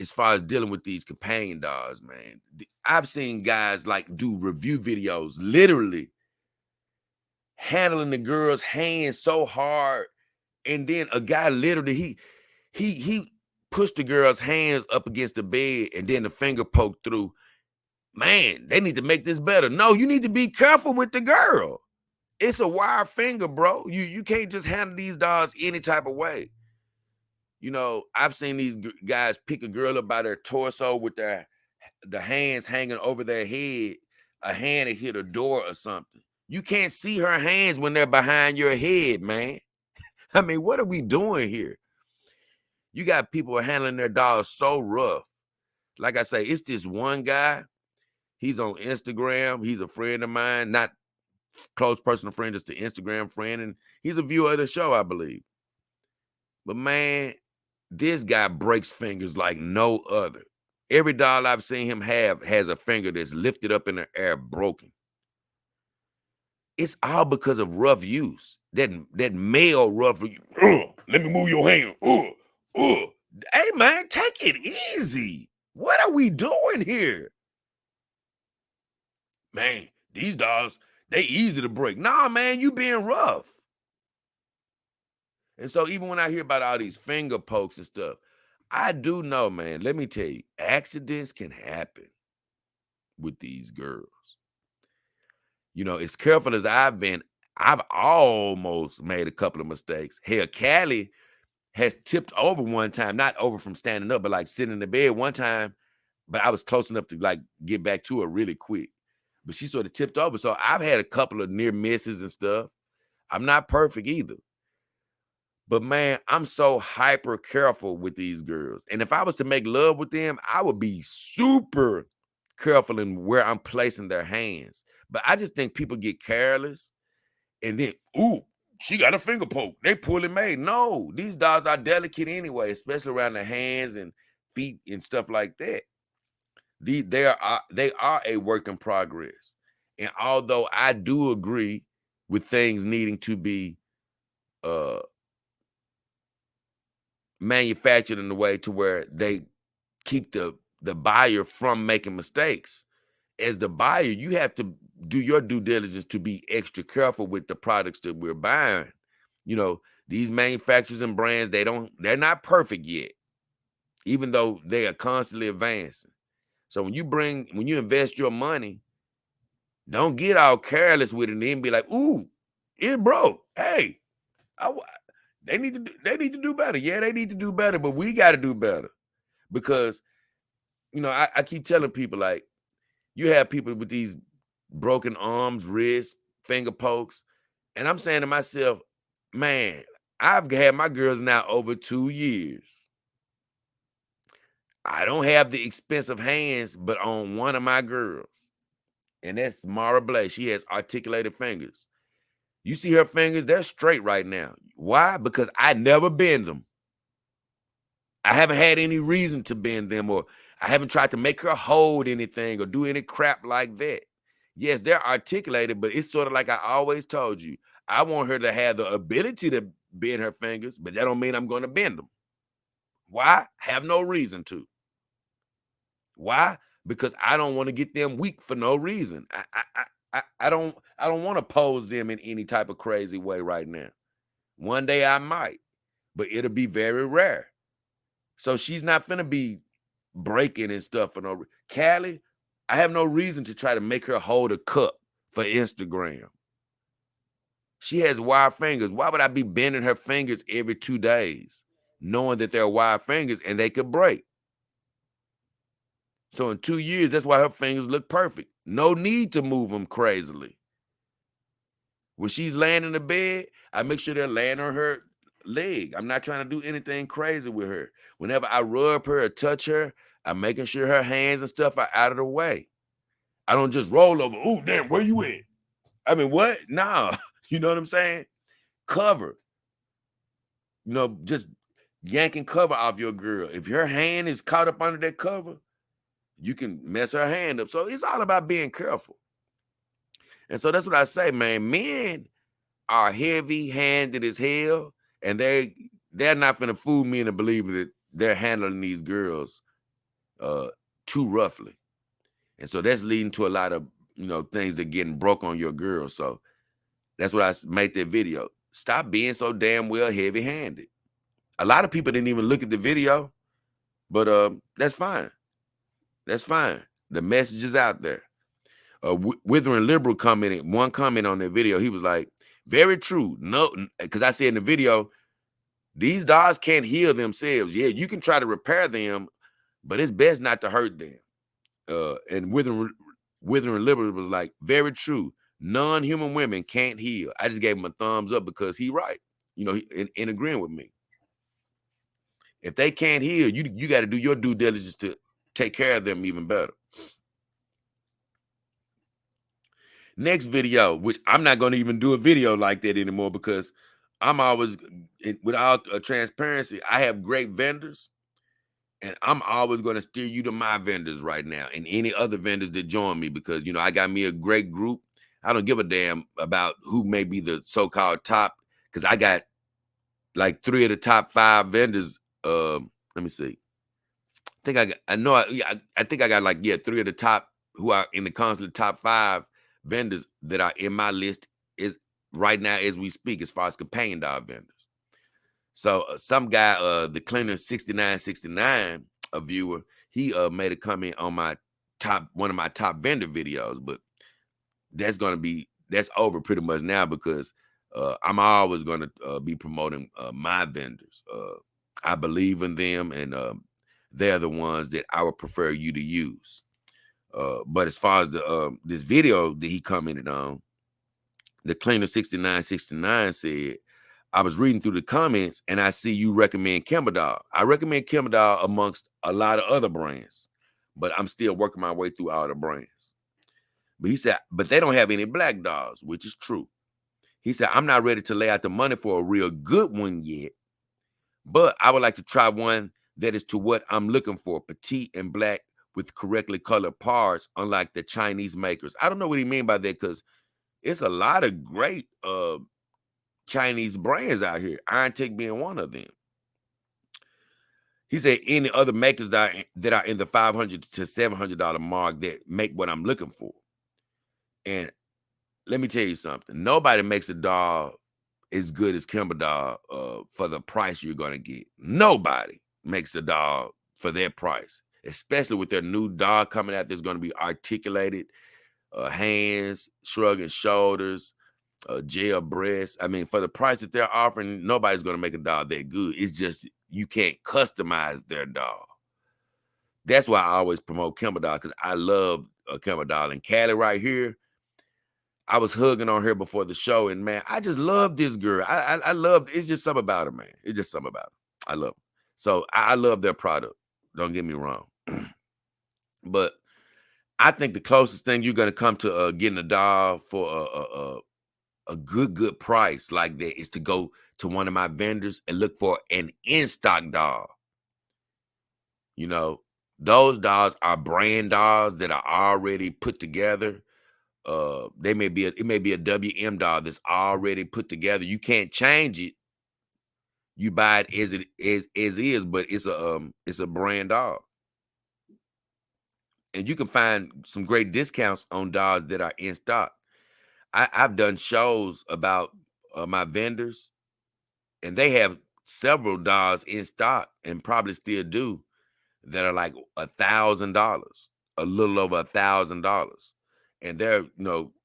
As far as dealing with these companion dogs, man. I've seen guys like do review videos, literally handling the girl's hand so hard, and then a guy literally he pushed the girl's hands up against the bed, and then the finger poked through. Man, they need to make this better. No, you need to be careful with the girl. It's a wire finger, bro. You can't just handle these dogs any type of way. I've seen these guys pick a girl up by their torso with the hands hanging over their head, a hand that hit a door or something. You can't see her hands when they're behind your head, man. I mean, what are we doing here? You got people handling their dogs so rough. Like I say, it's this one guy. He's on Instagram. He's a friend of mine, not close personal friend, just an Instagram friend. And he's a viewer of the show, I believe. But man, this guy breaks fingers like no other. Every dog I've seen him have has a finger that's lifted up in the air, broken. It's all because of rough use. That male rough. Let me move your hand. Hey man, take it easy. What are we doing here? Man, these dogs, they easy to break. Nah, man, you being rough. And so even when I hear about all these finger pokes and stuff, I do know, man, let me tell you, accidents can happen with these girls. You know, as careful as I've been, I've almost made a couple of mistakes. Hell, Callie has tipped over one time, not over from standing up, but like sitting in the bed one time, but I was close enough to like get back to her really quick. But she sort of tipped over. So I've had a couple of near misses and stuff. I'm not perfect either. But man, I'm so hyper careful with these girls. And if I was to make love with them, I would be super careful in where I'm placing their hands. But I just think people get careless and then, ooh, she got a finger poke. They poorly made. No, these dolls are delicate anyway, especially around the hands and feet and stuff like that. They are a work in progress. And although I do agree with things needing to be manufactured in a way to where they keep the buyer from making mistakes, as the buyer, you have to do your due diligence to be extra careful with the products that we're buying. You know, these manufacturers and brands, they're not perfect yet, even though they are constantly advancing. So when you invest your money, don't get all careless with it and then be like, ooh, it broke. Hey, they need to do better. Yeah, they need to do better, but we got to do better. Because, you know, I keep telling people, like, you have people with these broken arms, wrists, finger pokes. And I'm saying to myself, man, I've had my girls now over 2 years. I don't have the expensive hands, but on one of my girls, and that's Mara Blay. She has articulated fingers. You see her fingers, they're straight right now. Why? Because I never bend them. I haven't had any reason to bend them, or I haven't tried to make her hold anything or do any crap like that. Yes, they're articulated, but it's sort of like I always told you. I want her to have the ability to bend her fingers, but that don't mean I'm going to bend them. Why? Have no reason to. Why? Because I don't want to get them weak for no reason. I don't want to pose them in any type of crazy way right now. One day I might, but it'll be very rare. So she's not finna be breaking and stuff for no. Callie, I have no reason to try to make her hold a cup for Instagram. She has wide fingers. Why would I be bending her fingers every 2 days, knowing that they're wide fingers and they could break? So in 2 years, that's why her fingers look perfect. No need to move them crazily. When she's laying in the bed, I make sure they're laying on her leg. I'm not trying to do anything crazy with her. Whenever I rub her or touch her, I'm making sure her hands and stuff are out of the way. I don't just roll over. Oh, damn, where you at? I mean, what? Nah. You know what I'm saying? Cover. You know, just yanking cover off your girl. If her hand is caught up under that cover, you can mess her hand up. So it's all about being careful. And so that's what I say, man. Men are heavy-handed as hell, and they're not gonna fool me into believing that they're handling these girls too roughly. And so that's leading to a lot of, you know, things that getting broke on your girl. So that's what I made that video. Stop being so damn well heavy-handed. A lot of people didn't even look at the video, but that's fine. That's fine. The message is out there. Withering Liberal commented, one comment on that video, he was like, very true. No, because I said in the video, these dolls can't heal themselves. Yeah, you can try to repair them, but it's best not to hurt them. And Withering Liberal was like, very true. Non-human women can't heal. I just gave him a thumbs up because he right. You know, in agreeing with me. If they can't heal, you got to do your due diligence to take care of them even better. Next video, which I'm not going to even do a video like that anymore because I'm always, without transparency, I have great vendors, and I'm always going to steer you to my vendors right now and any other vendors that join me because, you know, I got me a great group. I don't give a damn about who may be the so-called top because I got like 3 of the top 5 vendors. Let me see. I think I think I got like, 3 of the top who are in the constant top 5 vendors that are in my list is right now as we speak as far as companion dog vendors. So some guy, the Cleaner 6969, a viewer, he made a comment on one of my top vendor videos, but that's over pretty much now because I'm always going to be promoting my vendors. I believe in them, and they're the ones that I would prefer you to use. But as far as the this video that he commented on, the cleaner 6969 said, I was reading through the comments and I see you recommend Chemodol. I recommend Chemodol amongst a lot of other brands, but I'm still working my way through all the brands. But he said, but they don't have any black dogs, which is true. He said, I'm not ready to lay out the money for a real good one yet, but I would like to try one that is to what I'm looking for, petite and black with correctly colored parts, unlike the Chinese makers. I don't know what he mean by that because it's a lot of great Chinese brands out here, Iron Tech being one of them. He said any other makers that are in the $500 to $700 mark that make what I'm looking for. And let me tell you something. Nobody makes a dog as good as Chemodol for the price you're going to get. Nobody makes a dog for their price, especially with their new dog coming out that's going to be articulated, hands, shrugging shoulders, gel breast. I mean, for the price that they're offering, nobody's going to make a dog that good. It's just you can't customize their dog. That's why I always promote Chemodol because I love Chemodol. And Callie right here, I was hugging on her before the show, and man, I just love this girl. I love. It's just something about her, man. It's just something about her. I love her. So I love their product. Don't get me wrong, but I think the closest thing you're gonna come to getting a dog for a good price like that is to go to one of my vendors and look for an in-stock dog. You know, those dogs are brand dogs that are already put together. It may be a WM dog that's already put together. You can't change it. You buy it as it is, but it's a brand dog. And you can find some great discounts on dogs that are in stock. I've done shows about my vendors, and they have several dogs in stock, and probably still do, that are like $1,000, a little over $1,000, and they're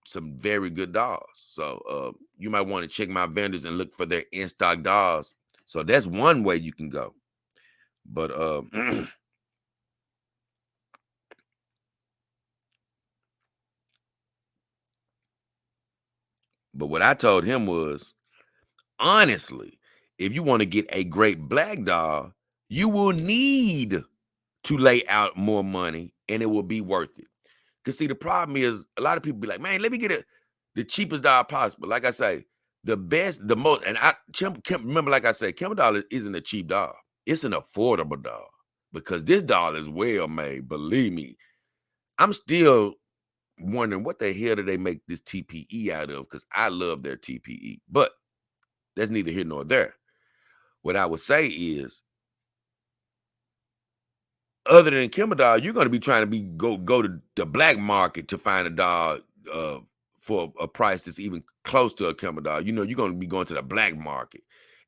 some very good dogs. So you might want to check my vendors and look for their in stock dogs. So that's one way you can go. But but what I told him was, honestly, if you want to get a great black dog, you will need to lay out more money, and it will be worth it. Because see, the problem is a lot of people be like, man, let me get the cheapest dog possible. Like I say, the best, the most, and remember, like I said, Chemodol isn't a cheap dog. It's an affordable dog because this dog is well made. Believe me, I'm still wondering what the hell do they make this TPE out of? Because I love their TPE, but that's neither here nor there. What I would say is, other than Chemodol, you're going to be trying to go to the black market to find a dog for a price that's even close to a Chemodol. You're going to be going to the black market,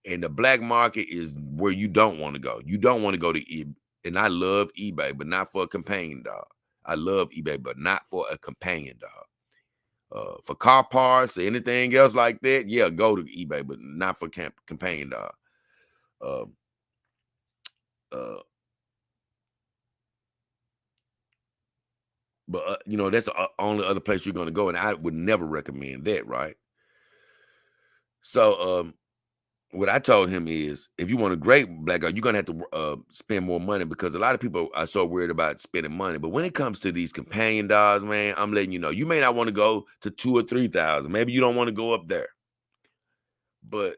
and the black market is where you don't want to go. You don't want to go to eBay, and I love eBay, but not for a companion dog. I love eBay, but not for a companion dog. For car parts or anything else like that, yeah, go to eBay, but not for companion dog. Uh, uh, But that's the only other place you're going to go, and I would never recommend that, right? So, what I told him is, if you want a great black dog, you're going to have to spend more money because a lot of people are so worried about spending money. But when it comes to these companion dogs, man, I'm letting you know, you may not want to go to 2,000 or 3,000. Maybe you don't want to go up there, but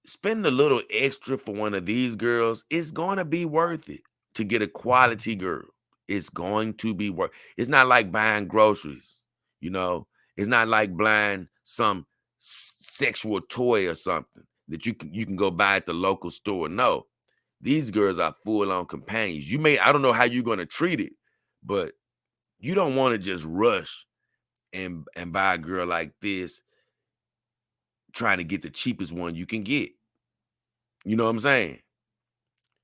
spending a little extra for one of these girls is going to be worth it to get a quality girl. It's going to be worth. It's not like buying groceries, you know. It's not like buying some sexual toy or something that you can go buy at the local store. No, these girls are full on companions. I don't know how you're going to treat it, but you don't want to just rush and buy a girl like this trying to get the cheapest one you can get. You know what I'm saying?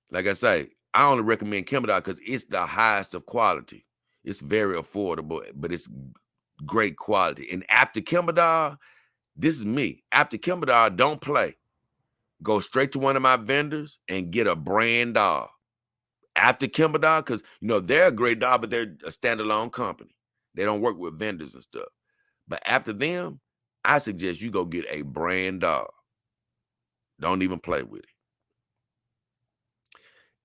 Like I say, I only recommend Chemodol because it's the highest of quality. It's very affordable, but it's great quality. And after Kimberdall, this is me. After Kimberdall, don't play. Go straight to one of my vendors and get a brand doll. After Kimberdall, because they're a great doll, but they're a standalone company. They don't work with vendors and stuff. But after them, I suggest you go get a brand doll. Don't even play with it.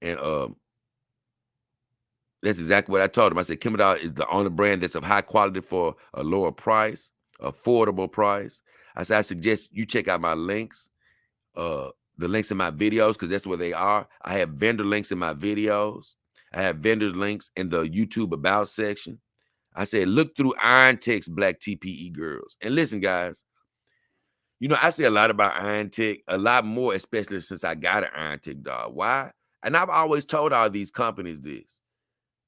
And that's exactly what I told him. I said, Kimberdall is the only brand that's of high quality for a lower price, affordable price. I said, I suggest you check out my links, the links in my videos, because that's where they are. I have vendor links in my videos. I have vendors links in the YouTube About section. I said, look through Iron Tech's Black TPE girls. And listen, guys, I say a lot about Iron Tech, a lot more, especially since I got an Iron Tech doll. Why? And I've always told all these companies this.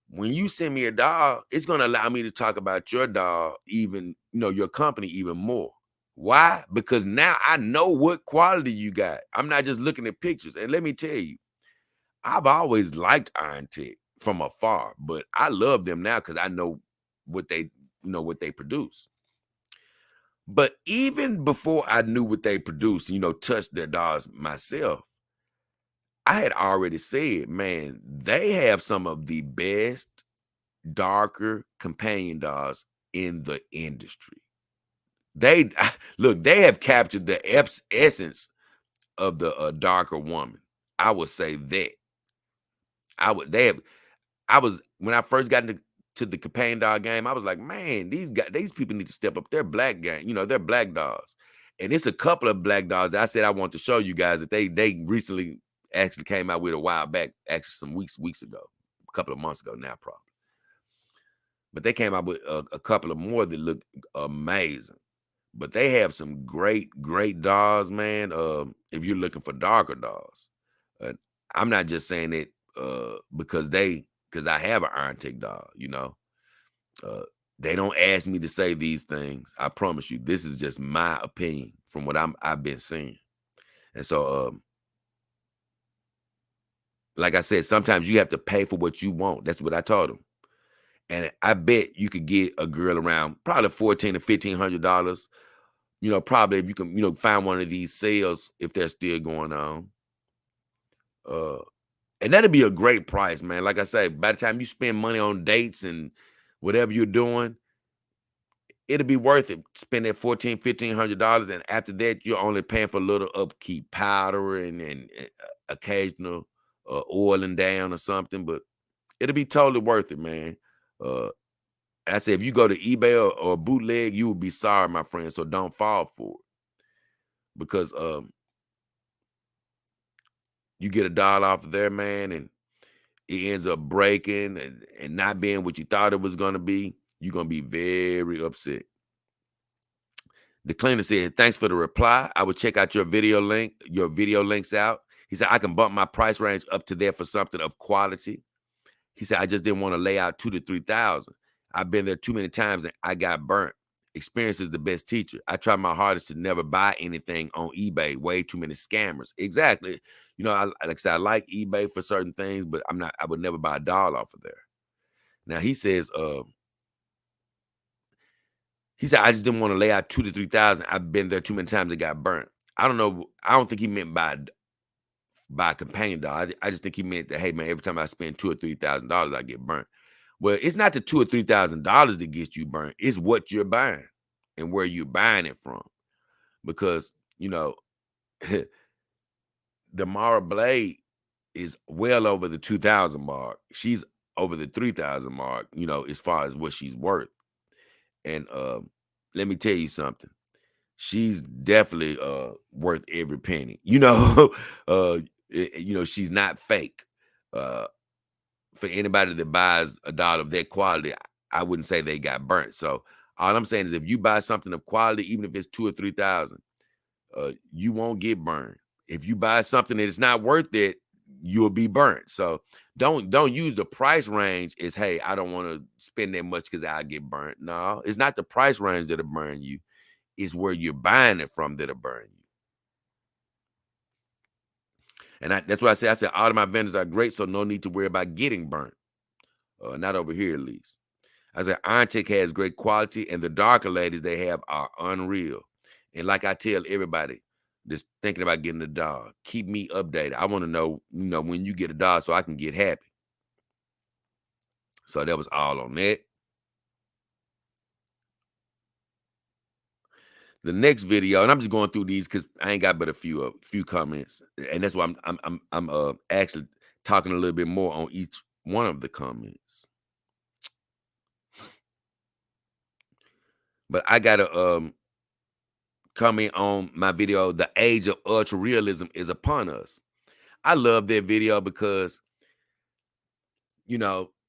When you send me a doll, it's going to allow me to talk about your doll, even, your company even more. Why? Because now I know what quality you got. I'm not just looking at pictures. And let me tell you, I've always liked Iron Tech from afar, but I love them now because I know what they produce. But even before I knew what they produced, touched their dolls myself, I had already said, man, they have some of the best darker companion dolls in the industry. They have captured the essence of the darker woman. I would say that. When I first got into the companion doll game, I was like, man, these people need to step up their black game. They're black dolls. And it's a couple of black dolls that I said I want to show you guys that they recently actually came out with a while back, actually some weeks ago, a couple of months ago now, probably. But they came out with a couple of more that look amazing. But they have some great dolls, man. If you're looking for darker dolls, I'm not just saying it because I have an Iron Tech doll. They don't ask me to say these things. I promise you, this is just my opinion from what I've been seeing. And so, like I said, sometimes you have to pay for what you want. That's what I told them. And I bet you could get a girl around probably $1,400 to $1,500. Probably if you can, find one of these sales if they're still going on. And that'd be a great price, man. Like I say, by the time you spend money on dates and whatever you're doing, it'll be worth it. Spend that $1,400, $1,500, and after that, you're only paying for a little upkeep, powder and occasional oiling down or something. But it'll be totally worth it, man. I say, if you go to eBay or bootleg, you will be sorry, my friend. So don't fall for it, because you get a doll off of there, man, and it ends up breaking and not being what you thought it was going to be. You're going to be very upset. The cleaner said, thanks for the reply. I would check out your video links out. He said, I can bump my price range up to there for something of quality. He said, I just didn't want to lay out $2,000 to $3,000. I've been there too many times and I got burnt. Experience is the best teacher. I try my hardest to never buy anything on eBay. Way too many scammers. Exactly. Like I said, I like eBay for certain things, but I would never buy a doll off of there. Now he says, I just didn't want to lay out $2,000 to $3,000. I've been there too many times and got burnt. I don't know. I don't think he meant by a companion doll. I just think he meant that, hey man, every time I spend $2,000 or $3,000, I get burnt. Well, it's not the $2,000 or $3,000 that gets you burnt. It's what you're buying and where you're buying it from. Because, Damara Blade is well over the 2,000 mark. She's over the 3,000 mark, as far as what she's worth. And let me tell you something. She's definitely worth every penny. She's not fake. For anybody that buys a doll of that quality, I wouldn't say they got burnt. So all I'm saying is, if you buy something of quality, even if it's $2,000 or $3,000, you won't get burned. If you buy something that is not worth it, you'll be burnt. So don't use the price range as, hey, I don't want to spend that much because I'll get burnt. No, it's not the price range that'll burn you. It's where you're buying it from that'll burn you. And that's what I said all of my vendors are great, so no need to worry about getting burnt. Not over here, at least. I said Iron Tech has great quality, and the darker ladies they have are unreal. And like I tell everybody that's thinking about getting a dog, keep me updated. I want to know, when you get a dog so I can get happy. So that was all on that. The next video, and I'm just going through these because I ain't got but a few comments, and that's why I'm actually talking a little bit more on each one of the comments. But I gotta comment on my video. The age of ultra realism is upon us. I love that video because,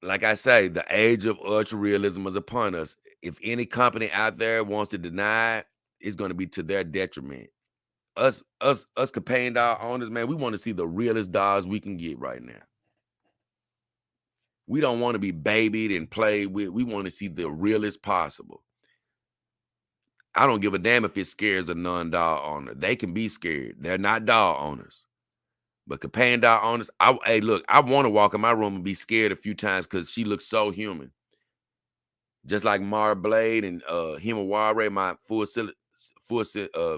like I say, the age of ultra realism is upon us. If any company out there wants to deny it, it's going to be to their detriment. Us companion dog owners, man, we want to see the realest dogs we can get right now. We don't want to be babied and played with. We want to see the realest possible. I don't give a damn if it scares a non-dog owner. They can be scared. They're not dog owners. But companion dog owners, hey, look, I want to walk in my room and be scared a few times because she looks so human. Just like Mara Blade and Himawari, my full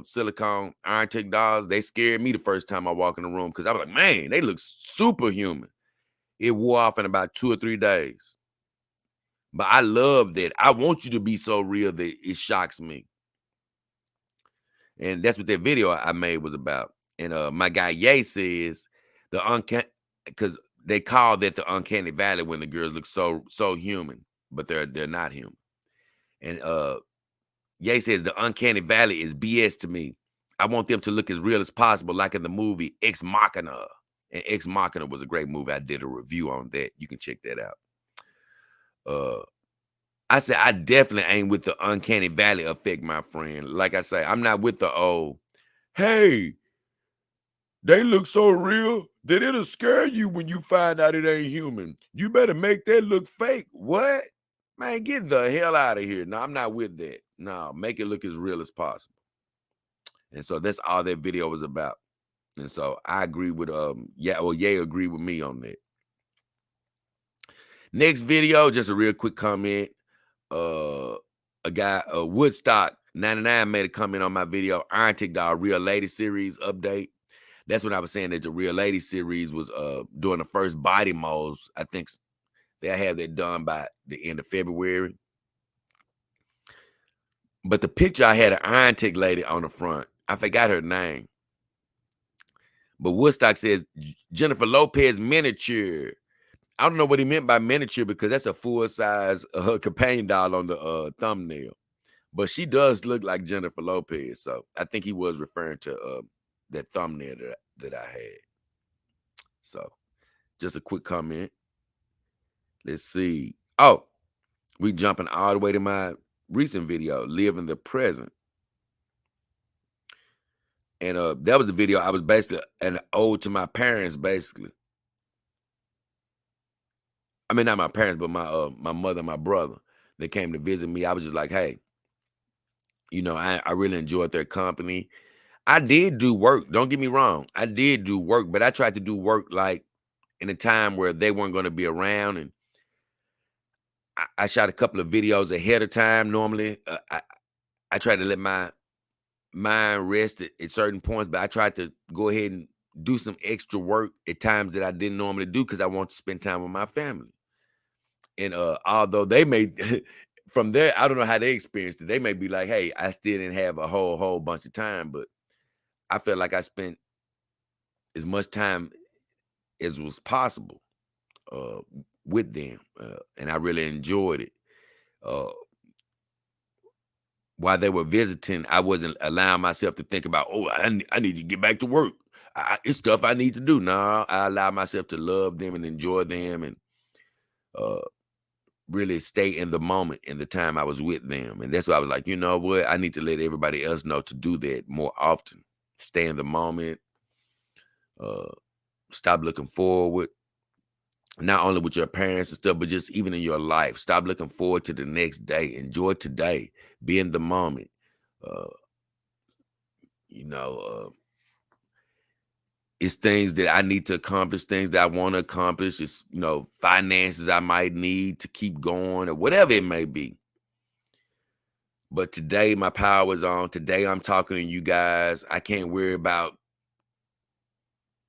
silicone Iron Tech dogs, they scared me the first time I walk in the room because I was like, man, they look superhuman. It wore off in about 2 or 3 days. But I love that. I want you to be so real that it shocks me. And that's what that video I made was about. And my guy Ye says because they call that the uncanny valley when the girls look so human, but they're not human. And Ye says the uncanny valley is BS to me. I want them to look as real as possible, like in the movie Ex Machina. And Ex Machina was a great movie. I did a review on that. You can check that out. I said I definitely ain't with the uncanny valley effect, my friend. Like I say, I'm not with the hey, they look so real that it'll scare you when you find out it ain't human. You better make that look fake. What? Man, get the hell out of here. No, I'm not with that. No, make it look as real as possible. And so that's all that video was about. And so I agree with Ye agreed with me on that. Next video, just a real quick comment. A guy, Woodstock 99 made a comment on my video, Iron Tech Dog Real Lady series update. That's when I was saying that the Real Lady series was doing the first body molds. I think they'll have that done by the end of February. But the picture I had an Iron Tech lady on the front. I forgot her name. But Woodstock says Jennifer Lopez miniature. I don't know what he meant by miniature because that's a full-size companion doll on the thumbnail. But she does look like Jennifer Lopez. So I think he was referring to that thumbnail that I had. So just a quick comment. Let's see. Oh, we jumping all the way to my recent video, Live in the Present. And that was the video I was basically an ode to my parents, basically. I mean, not my parents, but my mother and my brother. They came to visit me. I was just like, hey, I really enjoyed their company. I did do work. Don't get me wrong. I did do work, but I tried to do work like in a time where they weren't going to be around. And I shot a couple of videos ahead of time. Normally, I tried to let my mind rest at certain points, but I tried to go ahead and do some extra work at times that I didn't normally do because I want to spend time with my family. And although they may, from there, I don't know how they experienced it. They may be like, hey, I still didn't have a whole bunch of time, but I felt like I spent as much time as was possible with them. And I really enjoyed it. While they were visiting, I wasn't allowing myself to think about, I need to get back to work. It's stuff I need to do. No, I allowed myself to love them and enjoy them and really stay in the moment in the time I was with them. And that's why I was like, you know what? I need to let everybody else know to do that more often. Stay in the moment. Stop looking forward. Not only with your parents and stuff, but just even in your life. Stop looking forward to the next day. Enjoy today. Be in the moment. It's things that I need to accomplish, things that I want to accomplish. It's, finances I might need to keep going or whatever it may be. But today my power is on. Today I'm talking to you guys. I can't worry about,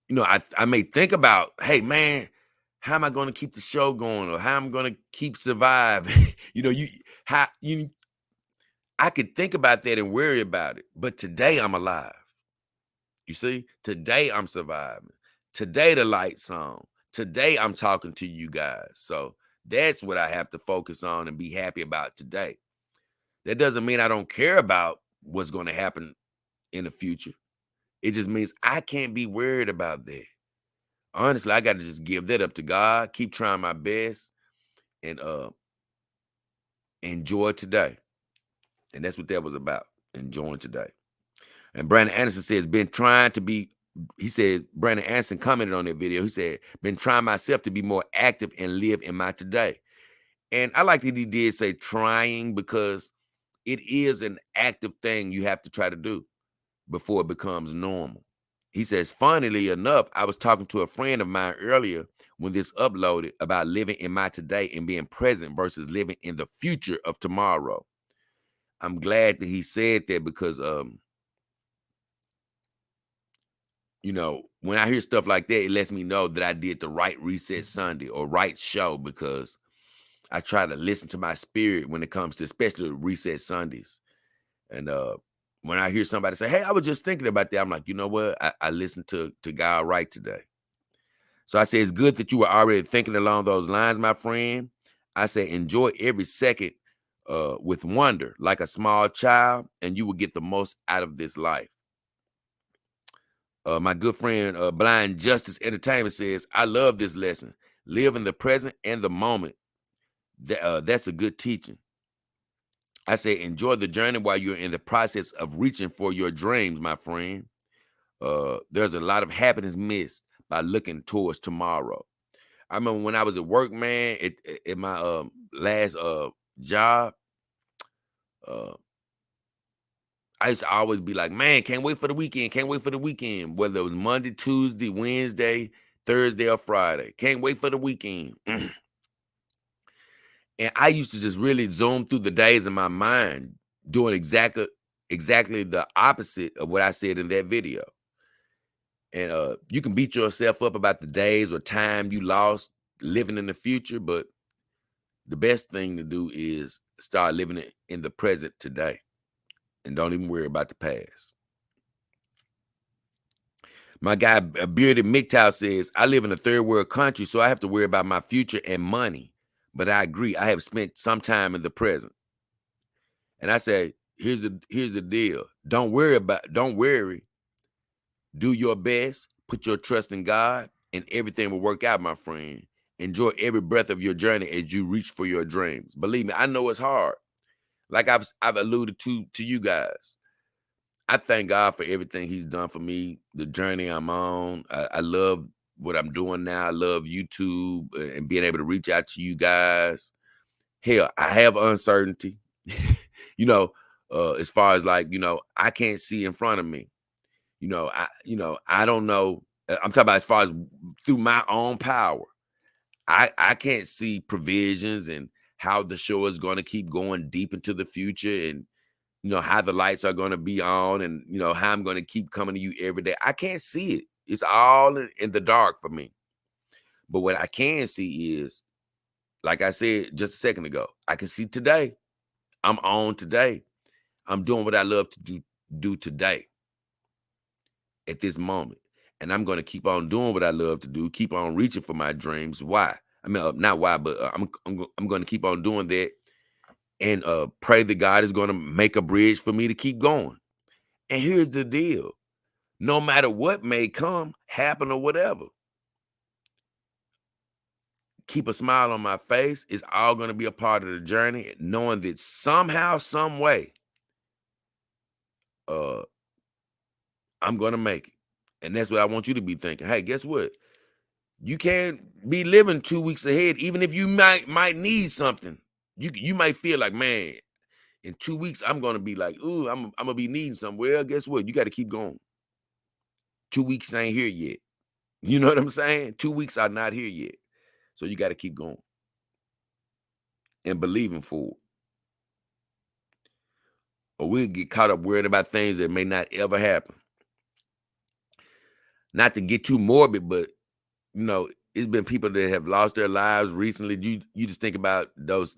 I may think about, hey man, how am I going to keep the show going or how I'm going to keep surviving? I could think about that and worry about it. But today I'm alive. You see, today I'm surviving. Today the light's on. Today I'm talking to you guys. So that's what I have to focus on and be happy about today. That doesn't mean I don't care about what's going to happen in the future. It just means I can't be worried about that. Honestly, I got to just give that up to God, keep trying my best, and enjoy today. And that's what that was about, enjoying today. And Brandon Anderson says, Brandon Anderson commented on that video. He said, been trying myself to be more active and live in my today. And I like that he did say trying, because it is an active thing you have to try to do before it becomes normal. He says, funnily enough, I was talking to a friend of mine earlier when this uploaded about living in my today and being present versus living in the future of tomorrow. I'm glad that he said that, because when I hear stuff like that, it lets me know that I did the right Reset Sunday or right show, because I try to listen to my spirit when it comes to especially Reset Sundays. And when I hear somebody say, hey, I was just thinking about that, I'm like, you know what? I listened to God right today. So I say, it's good that you were already thinking along those lines, my friend. I say, enjoy every second with wonder, like a small child, and you will get the most out of this life. My good friend, Blind Justice Entertainment says, I love this lesson. Live in the present and the moment. That's a good teaching. I say, enjoy the journey while you're in the process of reaching for your dreams, my friend. There's a lot of happiness missed by looking towards tomorrow. I remember when I was at work, man, at my last job, I used to always be like, man, can't wait for the weekend. Can't wait for the weekend. Whether it was Monday, Tuesday, Wednesday, Thursday, or Friday. Can't wait for the weekend. And I used to just really zoom through the days in my mind, doing exactly the opposite of what I said in that video. And you can beat yourself up about the days or time you lost living in the future, but the best thing to do is start living it in the present today. And don't even worry about the past. My guy, Bearded MGTOW says, I live in a third world country, so I have to worry about my future and money. But I agree, I have spent some time in the present. And I say, here's the deal. Don't worry. Do your best, put your trust in God, and everything will work out, my friend. Enjoy every breath of your journey as you reach for your dreams. Believe me, I know it's hard. Like I've alluded to you guys. I thank God for everything he's done for me, the journey I'm on. I love what I'm doing now. I love YouTube and being able to reach out to you guys. Hell, I have uncertainty, as far as I can't see in front of me. I don't know. I'm talking about as far as through my own power. I can't see provisions and how the show is going to keep going deep into the future, and how the lights are going to be on, and how I'm going to keep coming to you every day. I can't see it. It's all in the dark for me. But what I can see is, like I said just a second ago, I can see today. I'm on today. I'm doing what I love to do today at this moment. And I'm going to keep on doing what I love to do, keep on reaching for my dreams. Why? I mean, not why, but I'm going to keep on doing that, and pray that God is going to make a bridge for me to keep going. And here's the deal. No matter what may come, happen, or whatever, keep a smile on my face. It's all going to be a part of the journey, knowing that somehow, some way, I'm going to make it. And that's what I want you to be thinking. Hey, guess what? You can't be living 2 weeks ahead, even if you might need something. You might feel like, man, in 2 weeks, I'm going to be like, ooh, I'm going to be needing something. Well, guess what? You got to keep going. 2 weeks ain't here yet. You know what I'm saying? 2 weeks are not here yet. So you got to keep going and believing for it. Or we'll get caught up worrying about things that may not ever happen. Not to get too morbid, but it's been people that have lost their lives recently. You just think about those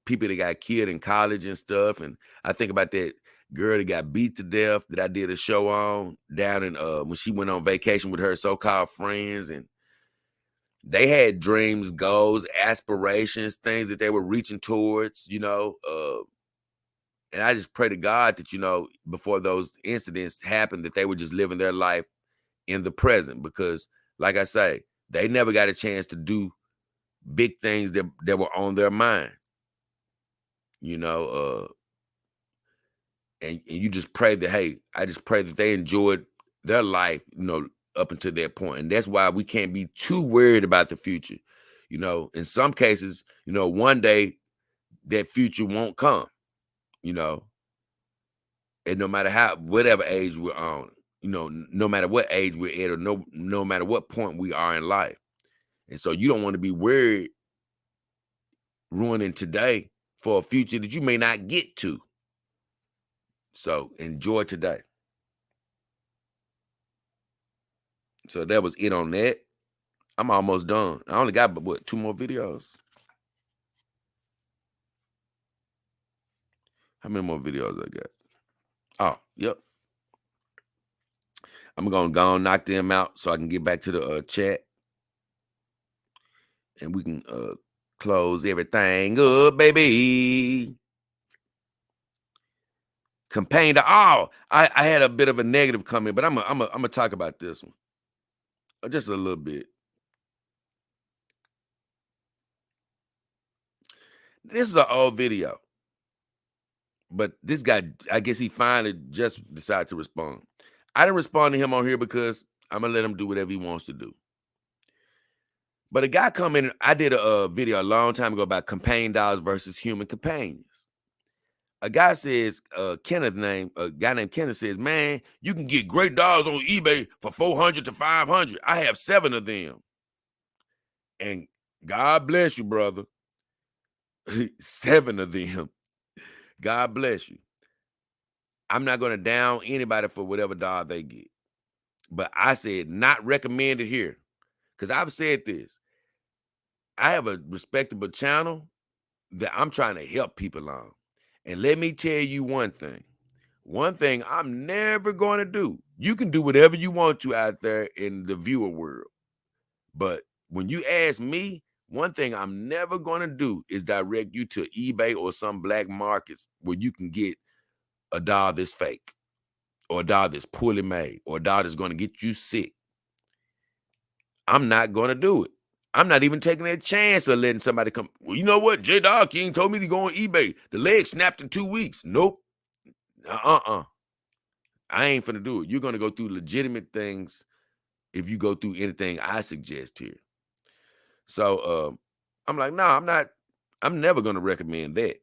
people that got killed in college and stuff. And I think about that girl that got beat to death that I did a show on down in when she went on vacation with her so-called friends, and they had dreams, goals, aspirations, things that they were reaching towards, and I just pray to God that, before those incidents happened, that they were just living their life in the present, because like I say, they never got a chance to do big things that were on their mind, and you just pray that, hey, I just pray that they enjoyed their life, up until that point. And that's why we can't be too worried about the future. In some cases, one day that future won't come, and no matter whatever age we're on, no matter what age we're at, or no matter what point we are in life. And so you don't want to be worried ruining today for a future that you may not get to. So enjoy today. So that was it on that. I'm almost done. I only got, 2 more videos? How many more videos I got? Oh, yep. I'm going to go and knock them out so I can get back to the chat. And we can close everything up, baby. Campaign to all. I had a bit of a negative comment, but I'm gonna talk about this one just a little bit. This is an old video, but this guy, I guess he finally just decided to respond. I didn't respond to him on here because I'm gonna let him do whatever he wants to do. But a guy come in. I did a video a long time ago about companion dogs versus human companions. A guy says, a guy named Kenneth says, man, you can get great dogs on eBay for $400 to $500. I have 7 of them. And God bless you, brother. 7 of them. God bless you. I'm not going to down anybody for whatever dog they get. But I said not recommended here. Because I've said this. I have a respectable channel that I'm trying to help people on. And let me tell you one thing. One thing I'm never going to do. You can do whatever you want to out there in the viewer world. But when you ask me, one thing I'm never going to do is direct you to eBay or some black markets where you can get a dog that's fake, or a dog that's poorly made, or a dog that's going to get you sick. I'm not going to do it. I'm not even taking that chance of letting somebody come. Well, you know what? J Dog King told me to go on eBay. The leg snapped in 2 weeks. Nope. I ain't finna do it. You're going to go through legitimate things if you go through anything I suggest here. So I'm like, no, I'm never going to recommend that.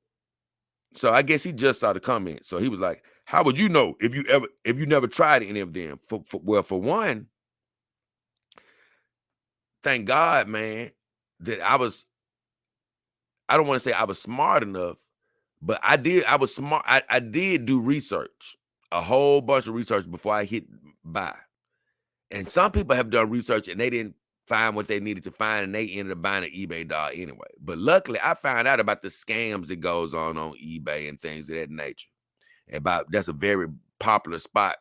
So I guess he just saw the comment. So he was like, how would you know if you never tried any of them? For one, thank God, man, that I don't want to say I was smart enough, but I was smart. I did do research, a whole bunch of research before I hit buy. And some people have done research and they didn't find what they needed to find, and they ended up buying an eBay dog anyway. But luckily, I found out about the scams that goes on eBay and things of that nature. That's a very popular spot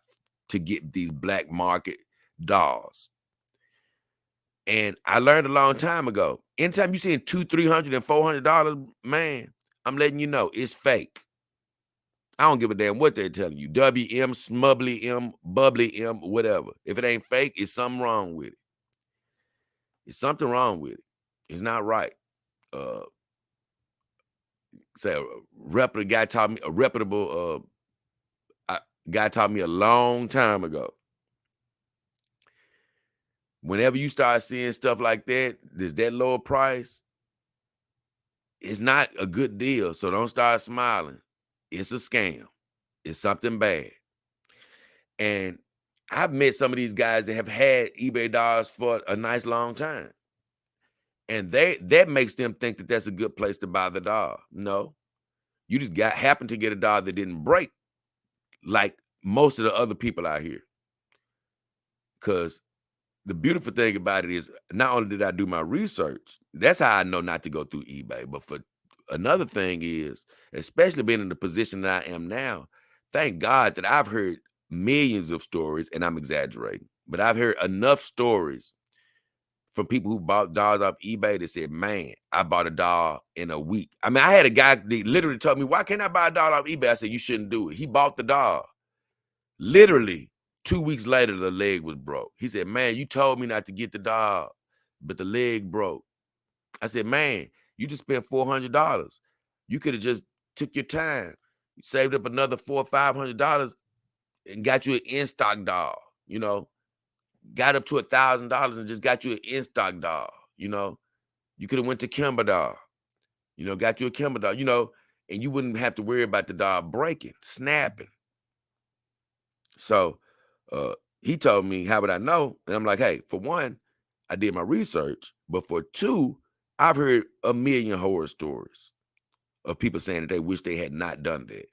to get these black market dogs. And I learned a long time ago, anytime you see $200, $300, and $400, man, I'm letting you know it's fake. I don't give a damn what they're telling you. WM, Smubbly M, Bubbly M, whatever. If it ain't fake, it's something wrong with it. It's something wrong with it. It's not right. Say a reputable guy taught me a long time ago. Whenever you start seeing stuff like that, there's that lower price, it's not a good deal. So don't start smiling. It's a scam. It's something bad. And I've met some of these guys that have had eBay dolls for a nice long time. And that makes them think that that's a good place to buy the doll. No, you just happened to get a doll that didn't break like most of the other people out here. Because the beautiful thing about it is not only did I do my research, that's how I know not to go through eBay. But for another thing is, especially being in the position that I am now, thank God that I've heard millions of stories, and I'm exaggerating, but I've heard enough stories from people who bought dolls off eBay that said, man, I bought a doll in a week. I mean, I had a guy that literally told me, why can't I buy a doll off eBay? I said, you shouldn't do it. He bought the doll. Literally 2 weeks later, the leg was broke. He said, man, you told me not to get the doll, but the leg broke. I said, man, you just spent $400. You could have just took your time. You saved up another $400 or $500 and got you an in-stock doll, you know, got up to $1,000 and just got you an in-stock doll, you know. You could have went to Kimber doll, you know, got you a Kimber doll, you know, and you wouldn't have to worry about the doll breaking, snapping. So he told me, how would I know? And I'm like, hey, for one, I did my research, but for two, I've heard a million horror stories of people saying that they wish they had not done that.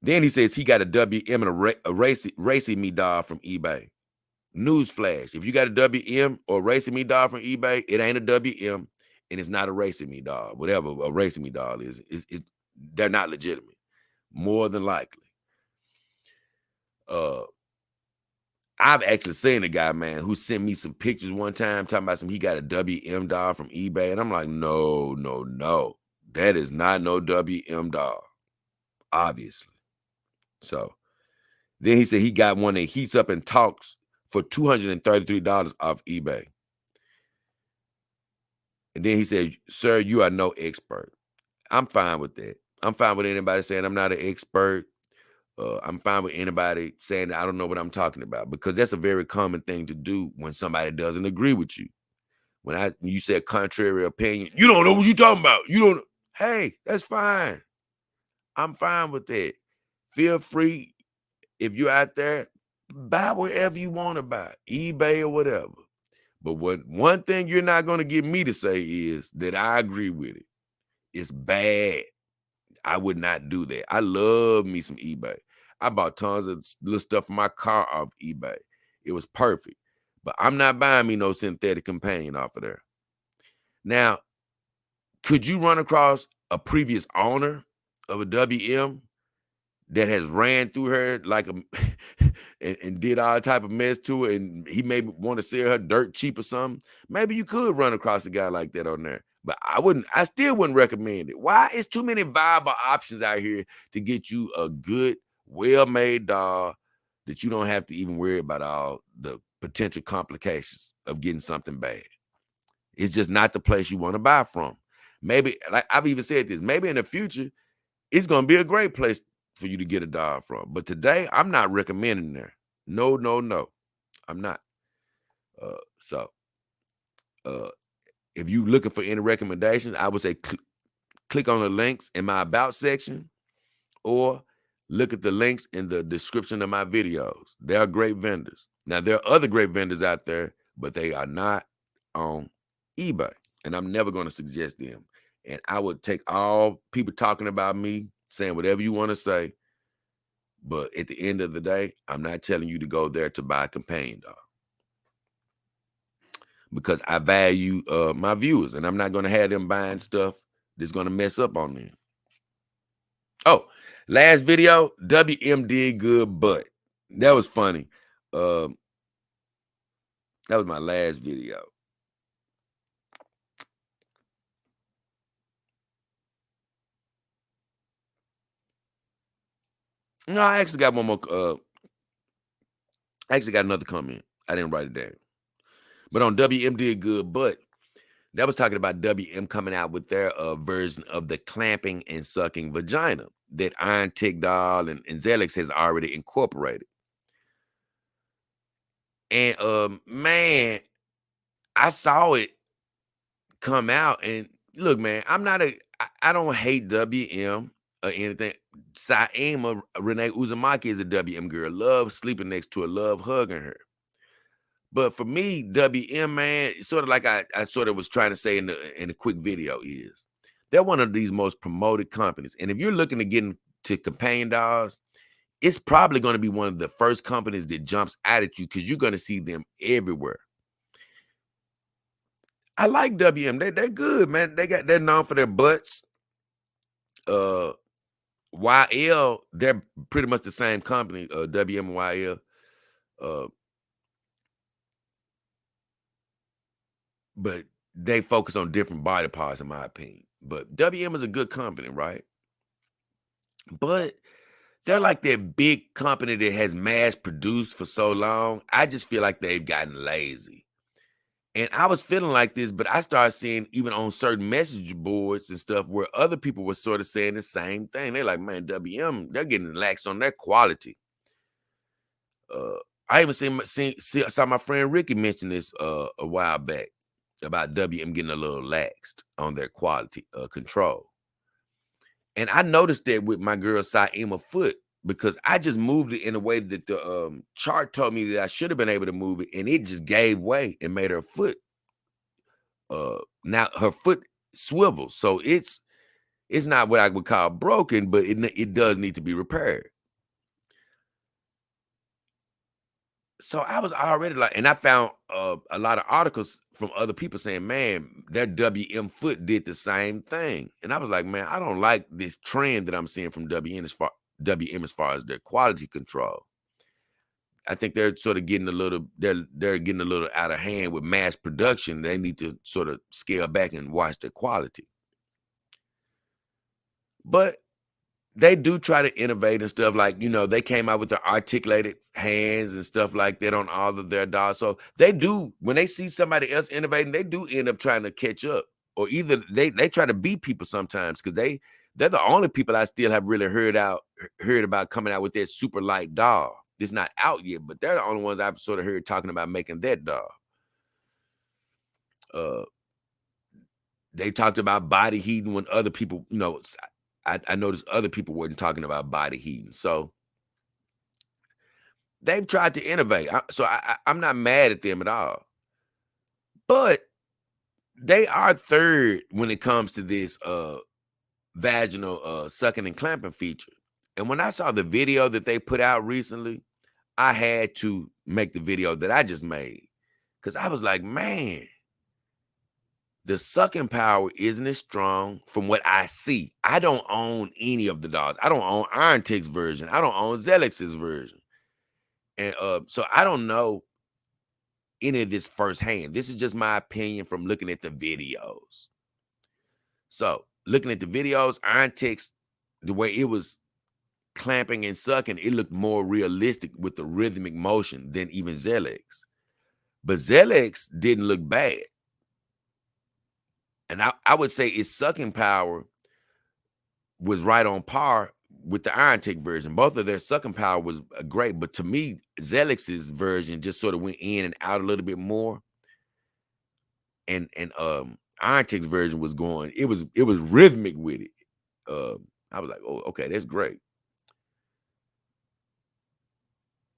Then he says he got a WM and a Racing Me doll from eBay. Newsflash, if you got a WM or Racing Me doll from eBay, it ain't a WM and it's not a Racing Me doll. Whatever a Racing Me doll is they're not legitimate, more than likely. I've actually seen a guy, man, who sent me some pictures one time talking about he got a WM doll from eBay. And I'm like, no. That is not no WM doll, obviously. So then he said he got one that heats up and talks for $233 off eBay. And then he said, sir, you are no expert. I'm fine with that. I'm fine with anybody saying I'm not an expert. I'm fine with anybody saying that I don't know what I'm talking about, because that's a very common thing to do when somebody doesn't agree with you. When you say a contrary opinion, you don't know what you're talking about. You don't. Hey, that's fine. I'm fine with that. Feel free, if you're out there, buy wherever you want to buy, eBay or whatever. But one thing you're not going to get me to say is that I agree with it. It's bad. I would not do that. I love me some eBay. I bought tons of little stuff for my car off eBay. It was perfect. But I'm not buying me no synthetic companion off of there. Now, could you run across a previous owner of a WM that has ran through her like and did all type of mess to her, and he may want to sell her dirt cheap or something? Maybe you could run across a guy like that on there. But I still wouldn't recommend it. Why? It's too many viable options out here to get you a good, well-made doll that you don't have to even worry about all the potential complications of getting something bad. It's just not the place you want to buy from. Maybe, like I've even said this, maybe in the future, it's going to be a great place for you to get a doll from. But today, I'm not recommending there. No. I'm not. If you're looking for any recommendations, I would say click on the links in my About section or look at the links in the description of my videos. They are great vendors. Now, there are other great vendors out there, but they are not on eBay, and I'm never going to suggest them. And I would take all people talking about me, saying whatever you want to say, but at the end of the day, I'm not telling you to go there to buy a companion dog, because I value my viewers, and I'm not going to have them buying stuff that's going to mess up on them. Oh, last video, WM did good, but that was funny. That was my last video. No, I actually got one more. I actually got another comment. I didn't write it down. But on WM did good, but that was talking about WM coming out with their version of the clamping and sucking vagina that Iron Tick Doll and Zelix has already incorporated. And man, I saw it come out, and look, man, I don't hate WM. or anything. Saima Renee Uzumaki is a WM girl. Love sleeping next to her. Love hugging her. But for me, WM, man, sort of like I sort of was trying to say in the quick video is they're one of these most promoted companies. And if you're looking to get into companion dogs, it's probably going to be one of the first companies that jumps out at you because you're going to see them everywhere. I like WM. They're good, man. They're known for their butts. YL, they're pretty much the same company, WM and YL. But they focus on different body parts, in my opinion. But WM is a good company, right? But they're like that big company that has mass produced for so long. I just feel like they've gotten lazy. And I was feeling like this, but I started seeing even on certain message boards and stuff where other people were sort of saying the same thing. They're like, man, WM, they're getting lax on their quality. I even saw my friend Ricky mention this a while back about WM getting a little laxed on their quality control. And I noticed that with my girl Saima foot because I just moved it in a way that the chart told me that I should have been able to move it, and it just gave way and made her foot. Now her foot swivels, so it's not what I would call broken, but it does need to be repaired. So I was already like, and I found a lot of articles from other people saying, man, their WM foot did the same thing. And I was like, man, I don't like this trend that I'm seeing from WM as far as their quality control. I think they're sort of getting they're getting a little out of hand with mass production. They need to sort of scale back and watch their quality. But they do try to innovate and stuff like, they came out with the articulated hands and stuff like that on all of their dogs. So they do, when they see somebody else innovating, they do end up trying to catch up. Or either they try to beat people sometimes because they're the only people I still have really heard about coming out with that super light dog. It's not out yet, but they're the only ones I've sort of heard talking about making that dog. They talked about body heating when other people, I noticed other people weren't talking about body heating. So they've tried to innovate. I'm not mad at them at all. But they are third when it comes to this vaginal sucking and clamping feature. And when I saw the video that they put out recently, I had to make the video that I just made. Because I was like, man, the sucking power isn't as strong from what I see. I don't own any of the dogs. I don't own Iron Tick's version. I don't own Zelix's version. And so I don't know any of this firsthand. This is just my opinion from looking at the videos. So looking at the videos, Iron Tick's, the way it was clamping and sucking, it looked more realistic with the rhythmic motion than even Zelix. But Zelix didn't look bad. And I would say its sucking power was right on par with the Iron Tick version. Both of their sucking power was great, but to me, Zelix's version just sort of went in and out a little bit more. And Iron Tick's version was going, it was rhythmic with it. I was like, oh, okay, that's great.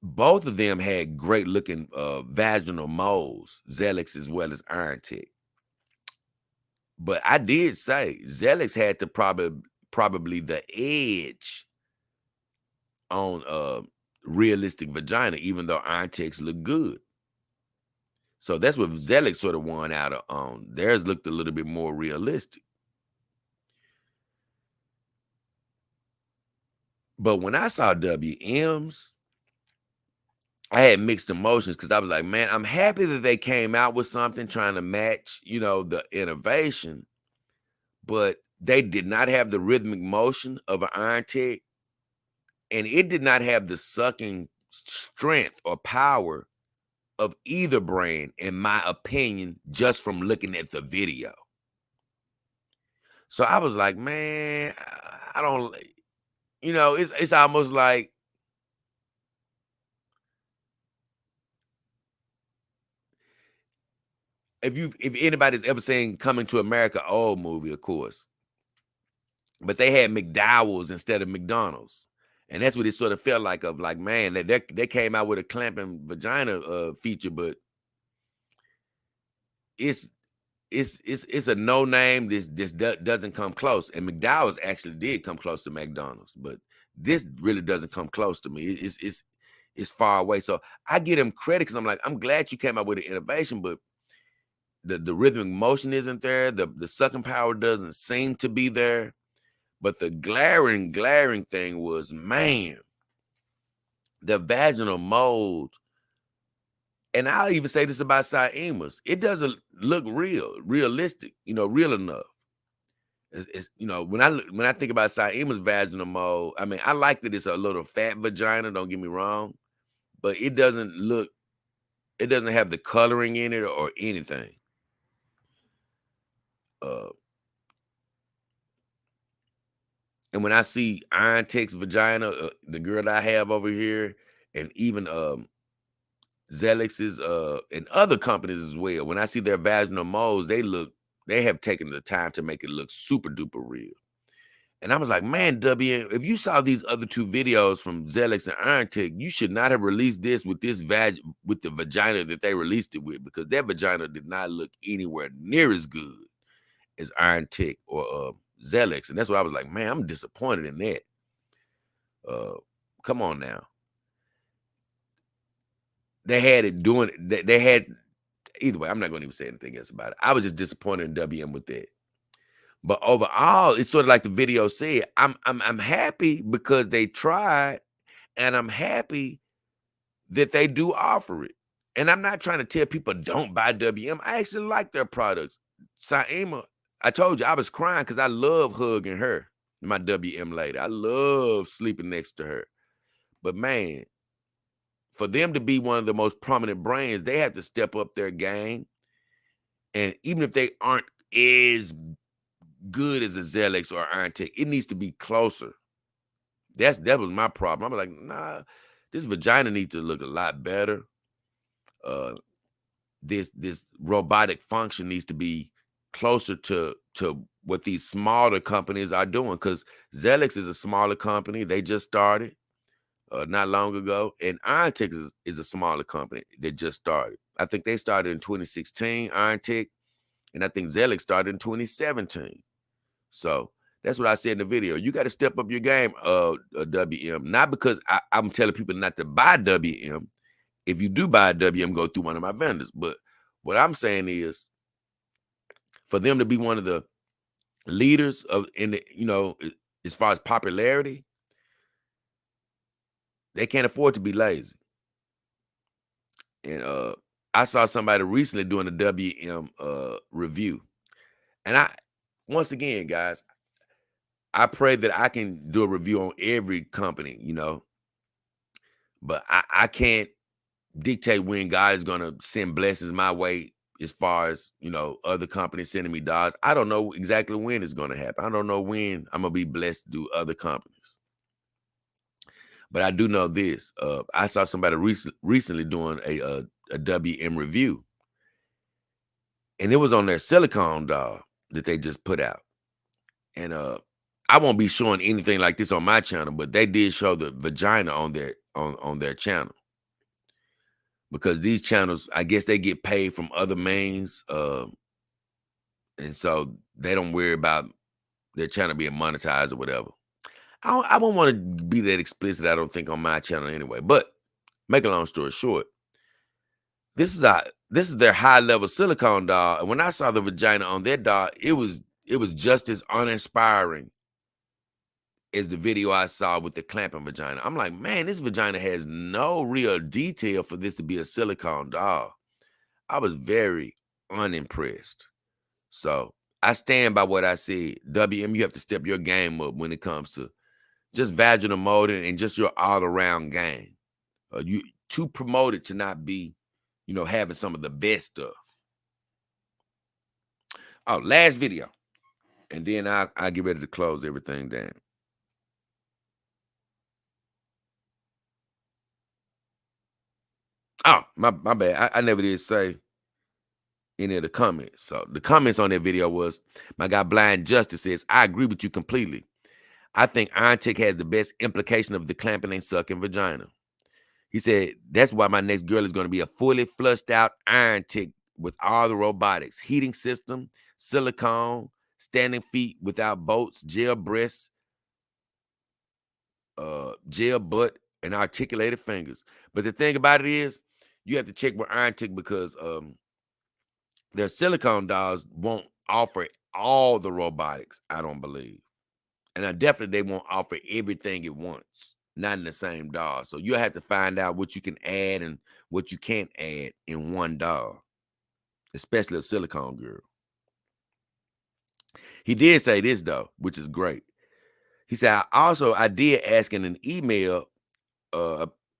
Both of them had great looking vaginal moles, Zelix as well as Iron Tick. But I did say Zelix had the probably the edge on realistic vagina, even though Iron Tick's look good. So that's what Zelix sort of won out on. Theirs looked a little bit more realistic. But when I saw WM's, I had mixed emotions because I was like, man, I'm happy that they came out with something trying to match, the innovation. But they did not have the rhythmic motion of an Iron Tick. And it did not have the sucking strength or power of either brand, in my opinion, just from looking at the video. So I was like, man, I don't, it's almost like if anybody's ever seen Coming to America old movie, of course, but they had McDowell's instead of McDonald's. And that's what it sort of felt like, of like, man, they came out with a clamping vagina feature, but it's it's a no name. This doesn't come close. And McDowell's actually did come close to McDonald's, but this really doesn't come close to me. It's far away. So I give them credit because I'm like, I'm glad you came out with an innovation, but the rhythmic motion isn't there. The sucking power doesn't seem to be there. But the glaring thing was, man, the vaginal mold. And I'll even say this about Saima's. It doesn't look realistic, real enough. When I think about Saima's vaginal mold, I mean, I like that it's a little fat vagina, don't get me wrong, but it doesn't have the coloring in it or anything. And when I see Iron Tech's vagina, the girl that I have over here, and even Zelix's and other companies as well, when I see their vaginal molds, they have taken the time to make it look super duper real. And I was like, man, WM, if you saw these other two videos from Zelix and Iron Tech, you should not have released this with with the vagina that they released it with, because their vagina did not look anywhere near as good as Iron Tech or Zelix. And that's why I was like, man, I'm disappointed in that. Come on now. They had it doing it. They had, either way, I'm not going to even say anything else about it. I was just disappointed in WM with that. But overall, it's sort of like the video said. I'm happy because they tried, and I'm happy that they do offer it. And I'm not trying to tell people don't buy WM. I actually like their products. Saima, I told you I was crying because I love hugging her, my WM lady. I love sleeping next to her. But man, for them to be one of the most prominent brands, they have to step up their game. And even if they aren't as good as a Zelix or Iron Tech, it needs to be closer. That was my problem. I'm like, nah, this vagina needs to look a lot better. This robotic function needs to be closer to what these smaller companies are doing, because Zelix is a smaller company. They just started not long ago, and Iron Tech is a smaller company that just started. I think they started in 2016, Iron Tech, and I think Zelix started in 2017. So that's what I said in the video. You got to step up your game, WM. Not because I'm telling people not to buy WM. If you do buy a WM, go through one of my vendors. But what I'm saying is, for them to be one of the leaders as far as popularity, they can't afford to be lazy. And I saw somebody recently doing a WM review. And once again, guys, I pray that I can do a review on every company, but I can't dictate when God is going to send blessings my way as far as, other companies sending me dollars. I don't know exactly when it's going to happen. I don't know when I'm going to be blessed to do other companies. But I do know this. I saw somebody recently doing a WM review, and it was on their silicone doll that they just put out. And I won't be showing anything like this on my channel, but they did show the vagina on their channel, because these channels, I guess they get paid from other means, and so they don't worry about their channel being monetized or whatever. I won't want to be that explicit, I don't think, on my channel anyway. But make a long story short, this is their high-level silicone doll, and when I saw the vagina on their doll, it was just as uninspiring as the video I saw with the clamping vagina. I'm like, man, this vagina has no real detail for this to be a silicone doll. I was very unimpressed. So I stand by what I said. WM, you have to step your game up when it comes to just vaginal molding and just your all-around game. You too promoted to not be, having some of the best stuff. Oh, last video. And then I'll get ready to close everything down. Oh, my bad. I never did say any of the comments. So the comments on that video was, my guy Blind Justice says, I agree with you completely. I think Iron Tick has the best implication of the clamping and sucking vagina. He said, that's why my next girl is going to be a fully flushed out Iron Tick with all the robotics, heating system, silicone, standing feet without bolts, gel breasts, gel butt, and articulated fingers. But the thing about it is, you have to check with Iron Tick because their silicone dolls won't offer all the robotics, I don't believe. And I definitely they won't offer everything at once, not in the same doll. So you'll have to find out what you can add and what you can't add in one doll, especially a silicone girl. He did say this though, which is great. He said, I did ask in an email,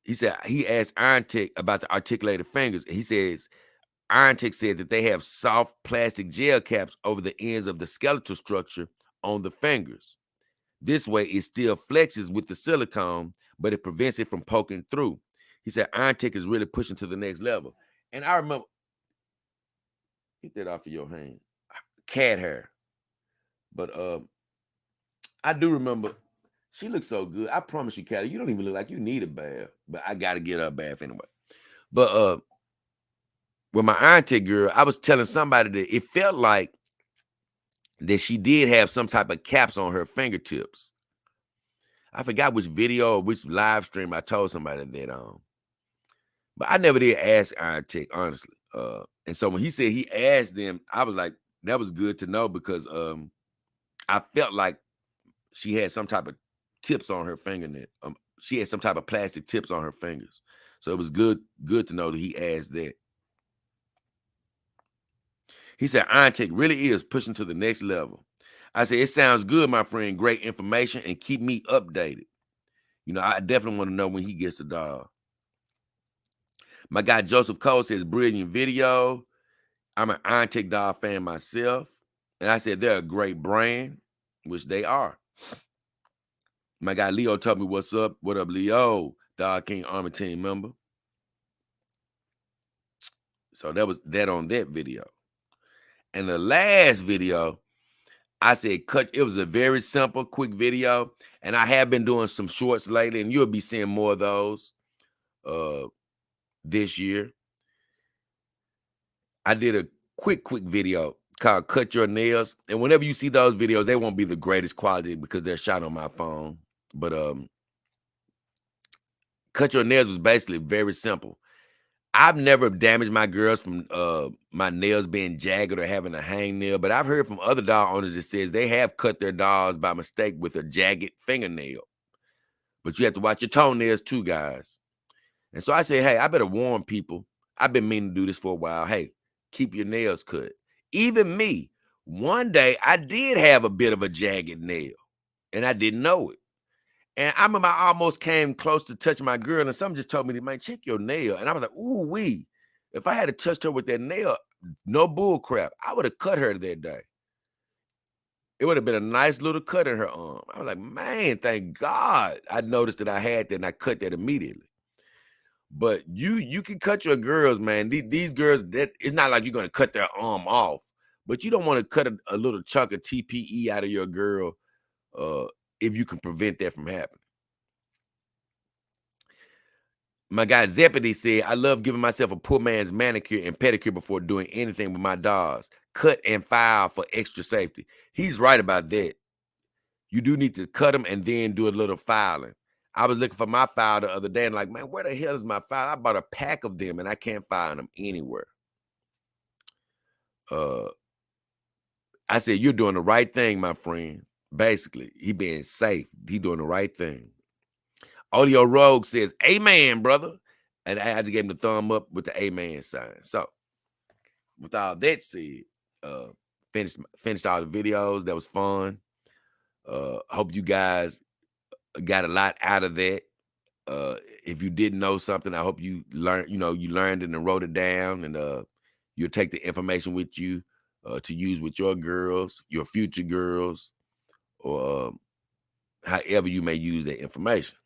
he said he asked Iron Tick about the articulated fingers. He says Iron Tick said that they have soft plastic gel caps over the ends of the skeletal structure on the fingers. This way, it still flexes with the silicone, but it prevents it from poking through. He said Iron Tick is really pushing to the next level. And I remember, get that off of your hand, cat hair. But I do remember, she looks so good. I promise you, Callie, you don't even look like you need a bath. But I got to get her a bath anyway. But with my Iron Tick girl, I was telling somebody that it felt like that she did have some type of caps on her fingertips. I forgot which video or which live stream I told somebody that but I never did ask Iron Tick, honestly. And so when he said he asked them, I was like, that was good to know because I felt like she had some type of tips on her fingernail. She had some type of plastic tips on her fingers. So it was good to know that he asked that. He said Iron Tick really is pushing to the next level. I said, it sounds good, my friend. Great information and keep me updated. You know, I definitely want to know when he gets a dog. My guy Joseph Cole says, brilliant video. I'm an Iron Tick dog fan myself. And I said, they're a great brand, which they are. My guy Leo told me, what's up? What up, Leo? Dog King Army team member. So that was that on that video. And the last video, I said, it was a very simple, quick video. And I have been doing some shorts lately, and you'll be seeing more of those this year. I did a quick video called Cut Your Nails. And whenever you see those videos, they won't be the greatest quality because they're shot on my phone. But Cut Your Nails was basically very simple. I've never damaged my girls from my nails being jagged or having a hangnail, but I've heard from other dog owners that says they have cut their dogs by mistake with a jagged fingernail. But you have to watch your toenails too, guys. And so I say, hey, I better warn people. I've been meaning to do this for a while. Hey, keep your nails cut. Even me, one day I did have a bit of a jagged nail, and I didn't know it. And I remember I almost came close to touching my girl, and someone just told me, man, check your nail. And I was like, ooh, wee. If I had touched her with that nail, no bull crap, I would have cut her that day. It would have been a nice little cut in her arm. I was like, man, thank God I noticed that I had that, and I cut that immediately. But you can cut your girls, man. These girls, that it's not like you're going to cut their arm off, but you don't want to cut a little chunk of TPE out of your girl if you can prevent that from happening. My guy Zepedy said, I love giving myself a poor man's manicure and pedicure before doing anything with my dogs. Cut and file for extra safety. He's right about that. You do need to cut them and then do a little filing. I was looking for my file the other day and like, man, where the hell is my file? I bought a pack of them and I can't find them anywhere. I said, you're doing the right thing, my friend. Basically, he being safe. He doing the right thing. Audio Rogue says, amen, brother. And I just gave him the thumb up with the amen sign. So, with all that said, finished all the videos. That was fun. I hope you guys got a lot out of that. If you didn't know something, I hope you learned, you learned it and wrote it down, and you'll take the information with you to use with your girls, your future girls, or however you may use that information.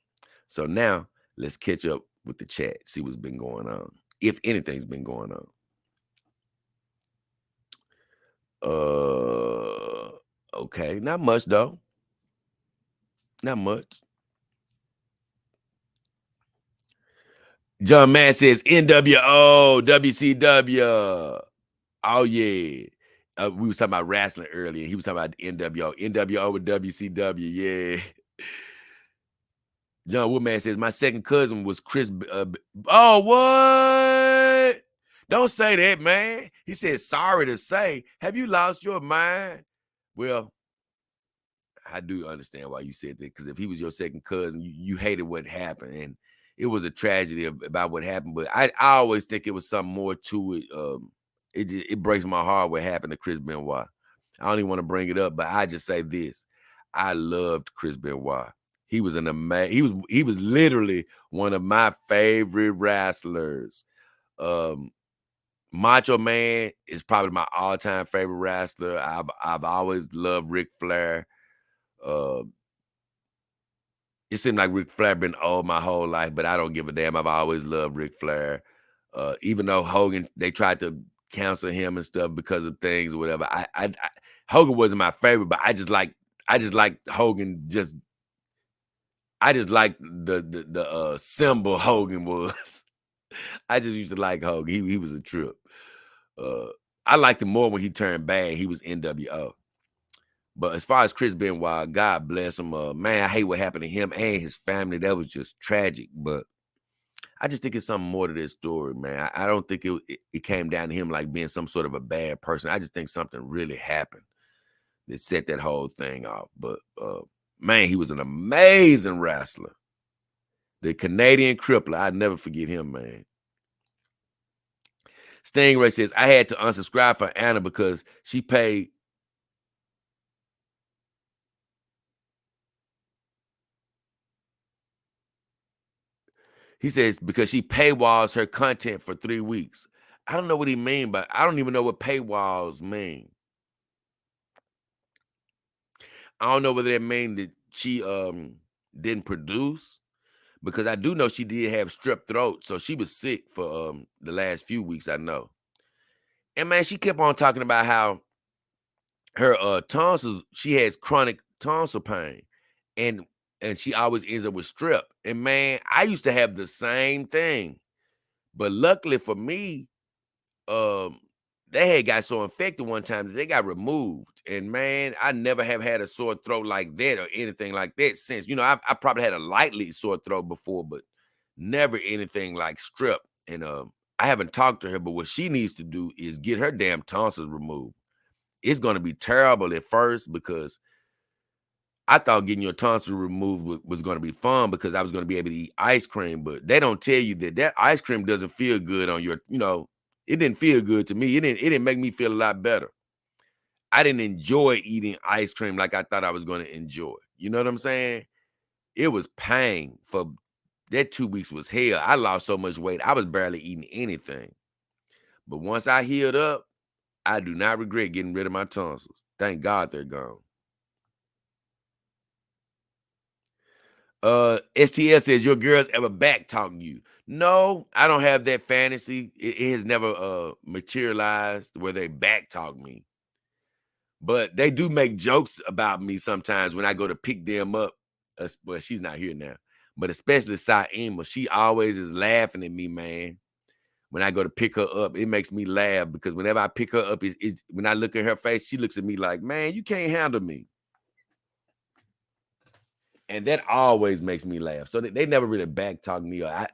So now let's catch up with the chat, see what's been going on, if anything's been going on. Okay, not much though. Not much. John Mann says NWO, WCW. Oh, yeah. We was talking about wrestling earlier. He was talking about NWO. NWO with WCW. Yeah. John Woodman says, my second cousin was Chris. Oh, what? Don't say that, man. He said, sorry to say. Have you lost your mind? Well, I do understand why you said that, because if he was your second cousin, you hated what happened, and it was a tragedy about what happened. But I always think it was something more to it. It breaks my heart what happened to Chris Benoit. I don't even want to bring it up, but I just say this: I loved Chris Benoit. He was an amazing. He was literally one of my favorite wrestlers. Macho Man is probably my all-time favorite wrestler. I've always loved Ric Flair. It seemed like Ric Flair been old my whole life, but I don't give a damn. I've always loved Ric Flair. Even though Hogan, they tried to cancel him and stuff because of things or whatever. Hogan wasn't my favorite, but I just like Hogan. I just like the symbol Hogan was. I just used to like Hogan. He was a trip. I liked him more when he turned bad. He was NWO. But as far as Chris Benoit, God bless him. Man, I hate what happened to him and his family. That was just tragic. But I just think it's something more to this story, man. I don't think it came down to him like being some sort of a bad person. I just think something really happened that set that whole thing off. But man, he was an amazing wrestler. The Canadian Crippler. I'd never forget him, man. Stingray says, I had to unsubscribe for Anna because she paid. He says, because she paywalls her content for 3 weeks. I don't know what he mean, but I don't even know what paywalls mean. I don't know whether that mean that she didn't produce, because I do know she did have strep throat, so she was sick for the last few weeks, I know. And man, she kept on talking about how her tonsils, she has chronic tonsil pain, and she always ends up with strep. And man, I used to have the same thing, but luckily for me, they had got so infected one time that they got removed. And man, I never have had a sore throat like that or anything like that since. You know, I probably had a lightly sore throat before, but never anything like strep. And I haven't talked to her, but what she needs to do is get her damn tonsils removed. It's going to be terrible at first, because I thought getting your tonsils removed was going to be fun, because I was going to be able to eat ice cream. But they don't tell you that ice cream doesn't feel good on your, it didn't feel good to me. It didn't make me feel a lot better. I didn't enjoy eating ice cream like I thought I was going to enjoy. You know what I'm saying? It was pain. For that 2 weeks was hell. I lost so much weight. I was barely eating anything. But once I healed up, I do not regret getting rid of my tonsils. Thank God they're gone. STL says, your girls ever back talk you? No, I don't have that fantasy. It has never materialized where they back talk me. But they do make jokes about me sometimes when I go to pick them up. Well, she's not here now, but especially Saima, she always is laughing at me, man. When I go to pick her up, it makes me laugh, because whenever I pick her up, it's when I look at her face, she looks at me like, man, you can't handle me. And that always makes me laugh. So they never really back talk me. I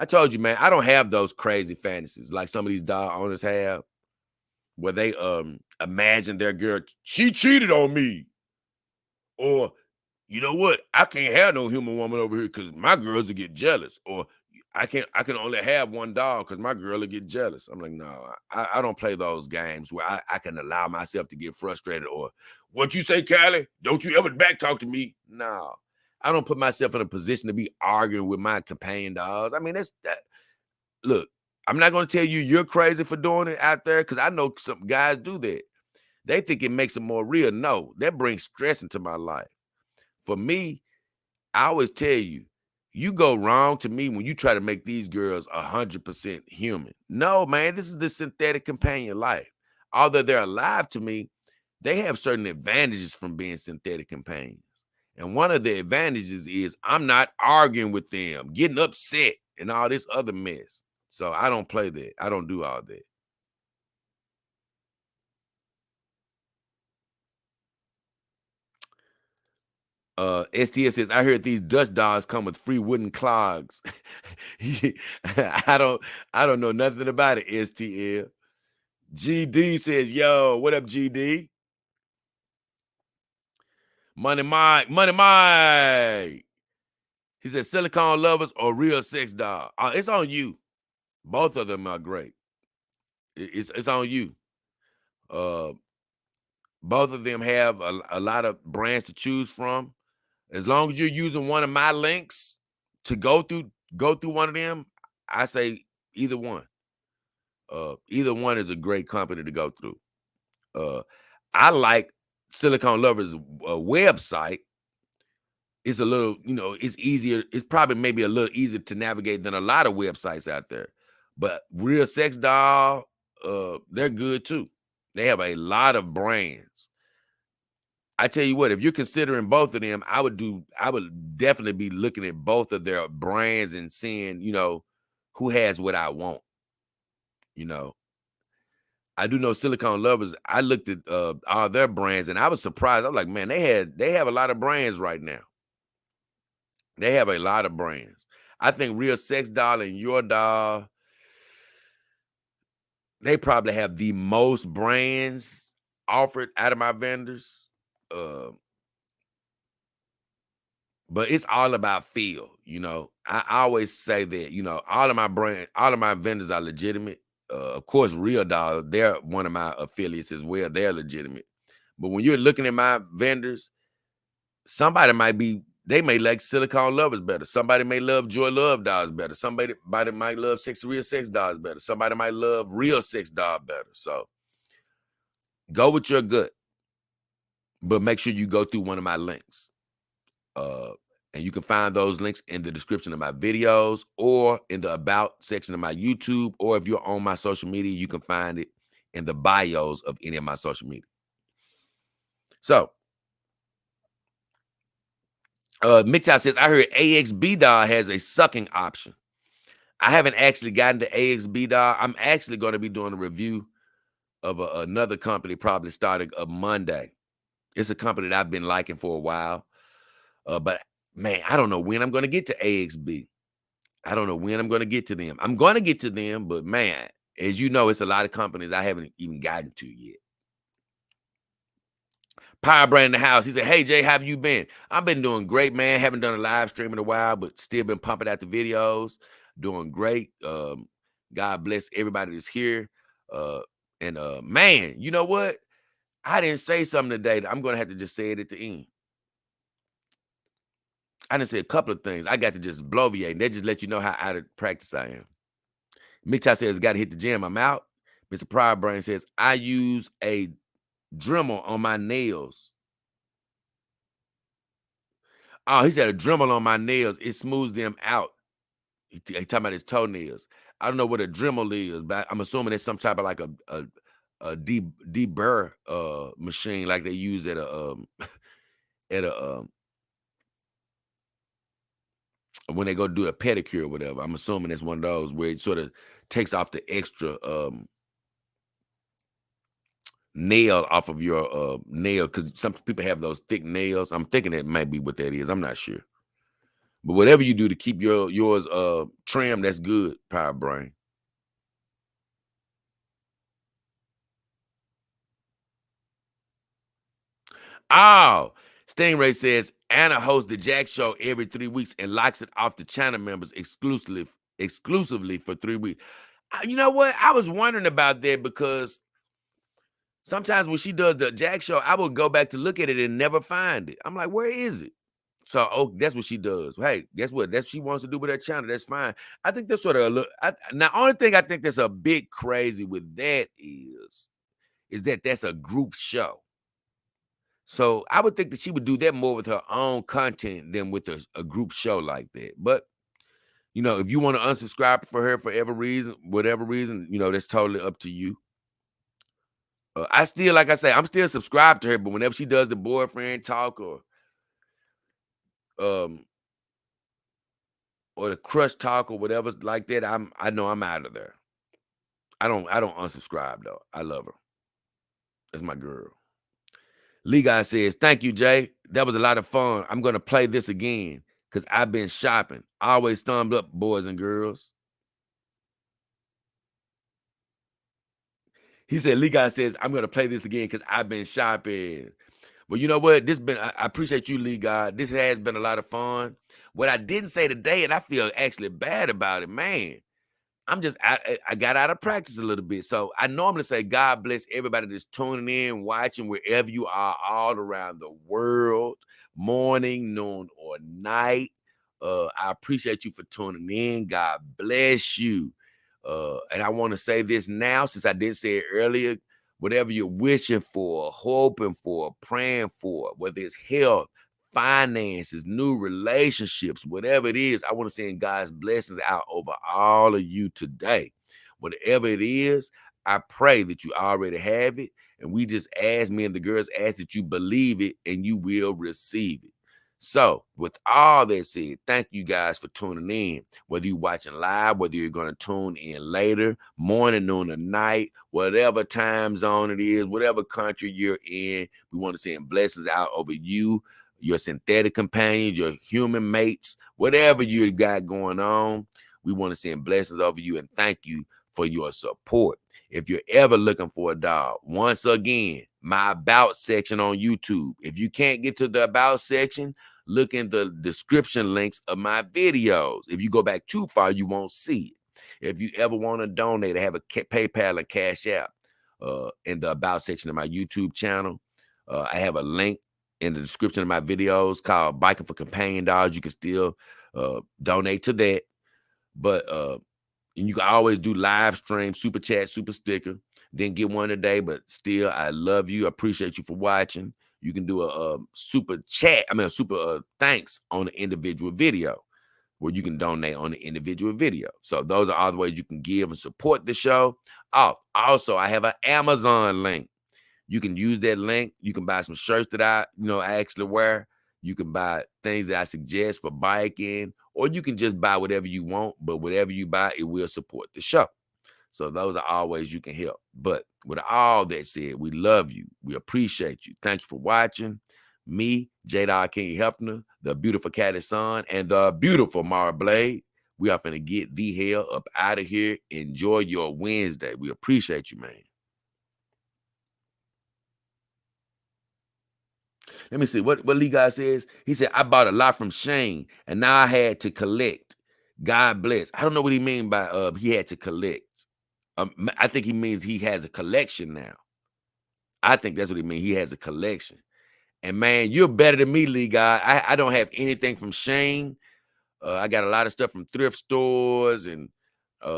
told you, man, I don't have those crazy fantasies like some of these dog owners have, where they imagine their girl, she cheated on me. Or, you know what? I can't have no human woman over here because my girls will get jealous. Or I can only have one dog because my girl will get jealous. I'm like, no, I don't play those games where I can allow myself to get frustrated. Or, what you say, Callie? Don't you ever back talk to me? No. I don't put myself in a position to be arguing with my companion dogs. I mean, that's that. Look, I'm not going to tell you you're crazy for doing it out there, because I know some guys do that. They think it makes it more real. No, that brings stress into my life. For me, I always tell you, you go wrong to me when you try to make these girls 100% human. No, man, this is the synthetic companion life. Although they're alive to me, they have certain advantages from being synthetic companions. And one of the advantages is I'm not arguing with them, getting upset, and all this other mess. So I don't play that. I don't do all that. STS says, I heard these Dutch dogs come with free wooden clogs. I don't know nothing about it, STL. GD says, yo, what up, GD? Money Mike. He said, silicone lovers or real sex doll. It's on you. Both of them are great. It's on you. Both of them have a lot of brands to choose from. As long as you're using one of my links to go through one of them, I say either one. Either one is a great company to go through. I like Silicone Lovers website. It's a little, it's easier. It's probably maybe a little easier to navigate than a lot of websites out there. But Real Sex Doll, they're good too. They have a lot of brands. I tell you what, if you're considering both of them, I would definitely be looking at both of their brands and seeing, who has what I want. I do know Silicone Lovers. I looked at all their brands and I was surprised. I was like, man, they have a lot of brands right now. They have a lot of brands. I think Real Sex Doll and Your Doll, they probably have the most brands offered out of my vendors. But it's all about feel, I always say that, all of my vendors are legitimate. Of course, Real Doll, they're one of my affiliates as well. They're legitimate. But when you're looking at my vendors, they may like Silicone Lovers better. Somebody may love Joy Love Dolls better. Somebody might love Real Sex Dolls better. Somebody might love Real Sex Doll better. So go with your gut, but make sure you go through one of my links. And you can find those links in the description of my videos or in the about section of my YouTube, or if you're on my social media, you can find it in the bios of any of my social media. So, MGTOW says, I heard AXB Doll has a sucking option. I haven't actually gotten to AXB Doll. I'm actually going to be doing a review of another company probably starting Monday. It's a company that I've been liking for a while. But man, I don't know when I'm going to get to AXB. I don't know when I'm going to get to them. I'm going to get to them, but man, as you know, it's a lot of companies I haven't even gotten to yet. Power Brand in the house. He said, hey, Jay, how have you been? I've been doing great, man. Haven't done a live stream in a while, but still been pumping out the videos. Doing great. God bless everybody that's here. Man, you know what? I didn't say something today that I'm going to have to just say it at the end. I didn't say a couple of things. I got to just bloviate, and that just let you know how out of practice I am. MGTOW says, got to hit the gym. I'm out. Mr. Pryor Brain says, I use a Dremel on my nails. Oh, he said a Dremel on my nails. It smooths them out. He talking about his toenails. I don't know what a Dremel is, but I'm assuming it's some type of like a deburr machine like they use at a when they go do a pedicure or whatever. I'm assuming it's one of those where it sort of takes off the extra nail off of your nail, because some people have those thick nails. I'm thinking that might be what that is. I'm not sure. But whatever you do to keep yours trim, that's good, Power Brain. Oh, Stingray says Anna hosts the Jack Show every 3 weeks and locks it off the channel members exclusively for 3 weeks. You know what? I was wondering about that, because sometimes when she does the Jack Show, I will go back to look at it and never find it. I'm like, where is it? So, that's what she does. Hey, guess what? That's what she wants to do with her channel. That's fine. I think that's sort of a look. Now, only thing I think that's a bit crazy with that is that that's a group show. So I would think that she would do that more with her own content than with a group show like that. But, if you want to unsubscribe for her for whatever reason, that's totally up to you. I still, like I say, I'm still subscribed to her, but whenever she does the boyfriend talk um or the crush talk or whatever like that, I know I'm out of there. I don't unsubscribe though. I love her. That's my girl. Lee Guy says, "Thank you, Jay. That was a lot of fun. I'm gonna play this again because I've been shopping. Always thumbs up, boys and girls." He said, Lee Guy says, "I'm gonna play this again because I've been shopping." Well, you know what? I appreciate you, Lee God. This has been a lot of fun. What I didn't say today, and I feel actually bad about it, man. I got out of practice a little bit. So I normally say God bless everybody that's tuning in, watching wherever you are all around the world, morning, noon, or night. I appreciate you for tuning in. God bless you. And I want to say this now, since I didn't say it earlier. Whatever you're wishing for, hoping for, praying for, whether it's health, finances, new relationships, whatever it is, I want to send God's blessings out over all of you today. Whatever it is, I pray that you already have it. And we just ask, me and the girls ask that you believe it and you will receive it. So, with all that said, thank you guys for tuning in. Whether you're watching live, whether you're going to tune in later, morning, noon, or night, whatever time zone it is, whatever country you're in, we want to send blessings out over you, your synthetic companions, your human mates, whatever you got going on. We want to send blessings over you and thank you for your support. If you're ever looking for a dog, once again, my about section on YouTube. If you can't get to the about section, look in the description links of my videos. If you go back too far, you won't see it. If you ever want to donate, I have a PayPal and Cash App in the about section of my YouTube channel. I have a link in the description of my videos called Biking for Companion Dogs. You can still donate to that. But and you can always do live stream, super chat, super sticker. Didn't get one today, but still, I love you. Appreciate you for watching. You can do a super chat, a super thanks on the individual video where you can donate on the individual video. So those are all the ways you can give and support the show. Oh, also, I have an Amazon link. You can use that link. You can buy some shirts that I actually wear. You can buy things that I suggest for biking, or you can just buy whatever you want, but whatever you buy, it will support the show. So those are all ways you can help. But with all that said, we love you. We appreciate you. Thank you for watching. Me, J. King Hefner, the beautiful Caddy Son, and the beautiful Mara Blade. We are going to get the hell up out of here. Enjoy your Wednesday. We appreciate you, man. Let me see what Lee Guy says. He said, I bought a lot from Shane and now I had to collect. God bless. I don't know what he mean by he had to collect. I think he means he has a collection now. I think that's what he means. He has a collection. And man, you're better than me, Lee Guy. I don't have anything from Shane. I got a lot of stuff from thrift stores and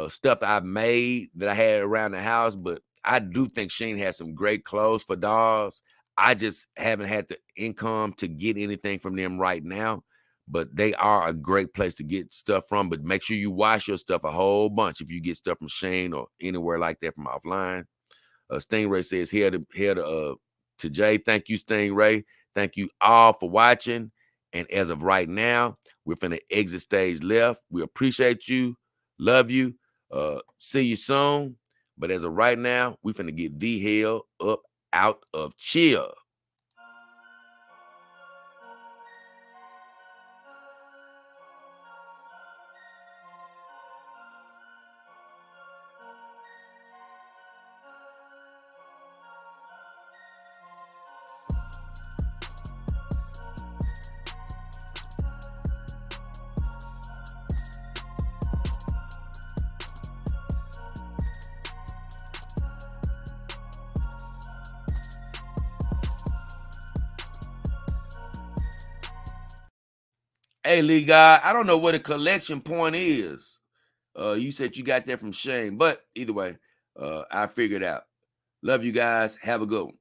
stuff I've made that I had around the house, but I do think Shane has some great clothes for dogs. I just haven't had the income to get anything from them right now, but they are a great place to get stuff from. But make sure you wash your stuff a whole bunch if you get stuff from Shane or anywhere like that from offline. Stingray says here to Jay. Thank you, Stingray. Thank you all for watching. And as of right now, we're finna exit stage left. We appreciate you. Love you. See you soon. But as of right now, we finna get the hell up out of chill. Hey, Lee Guy, I don't know what a collection point is. You said you got that from Shane, but either way, I figured out. Love you guys. Have a good one.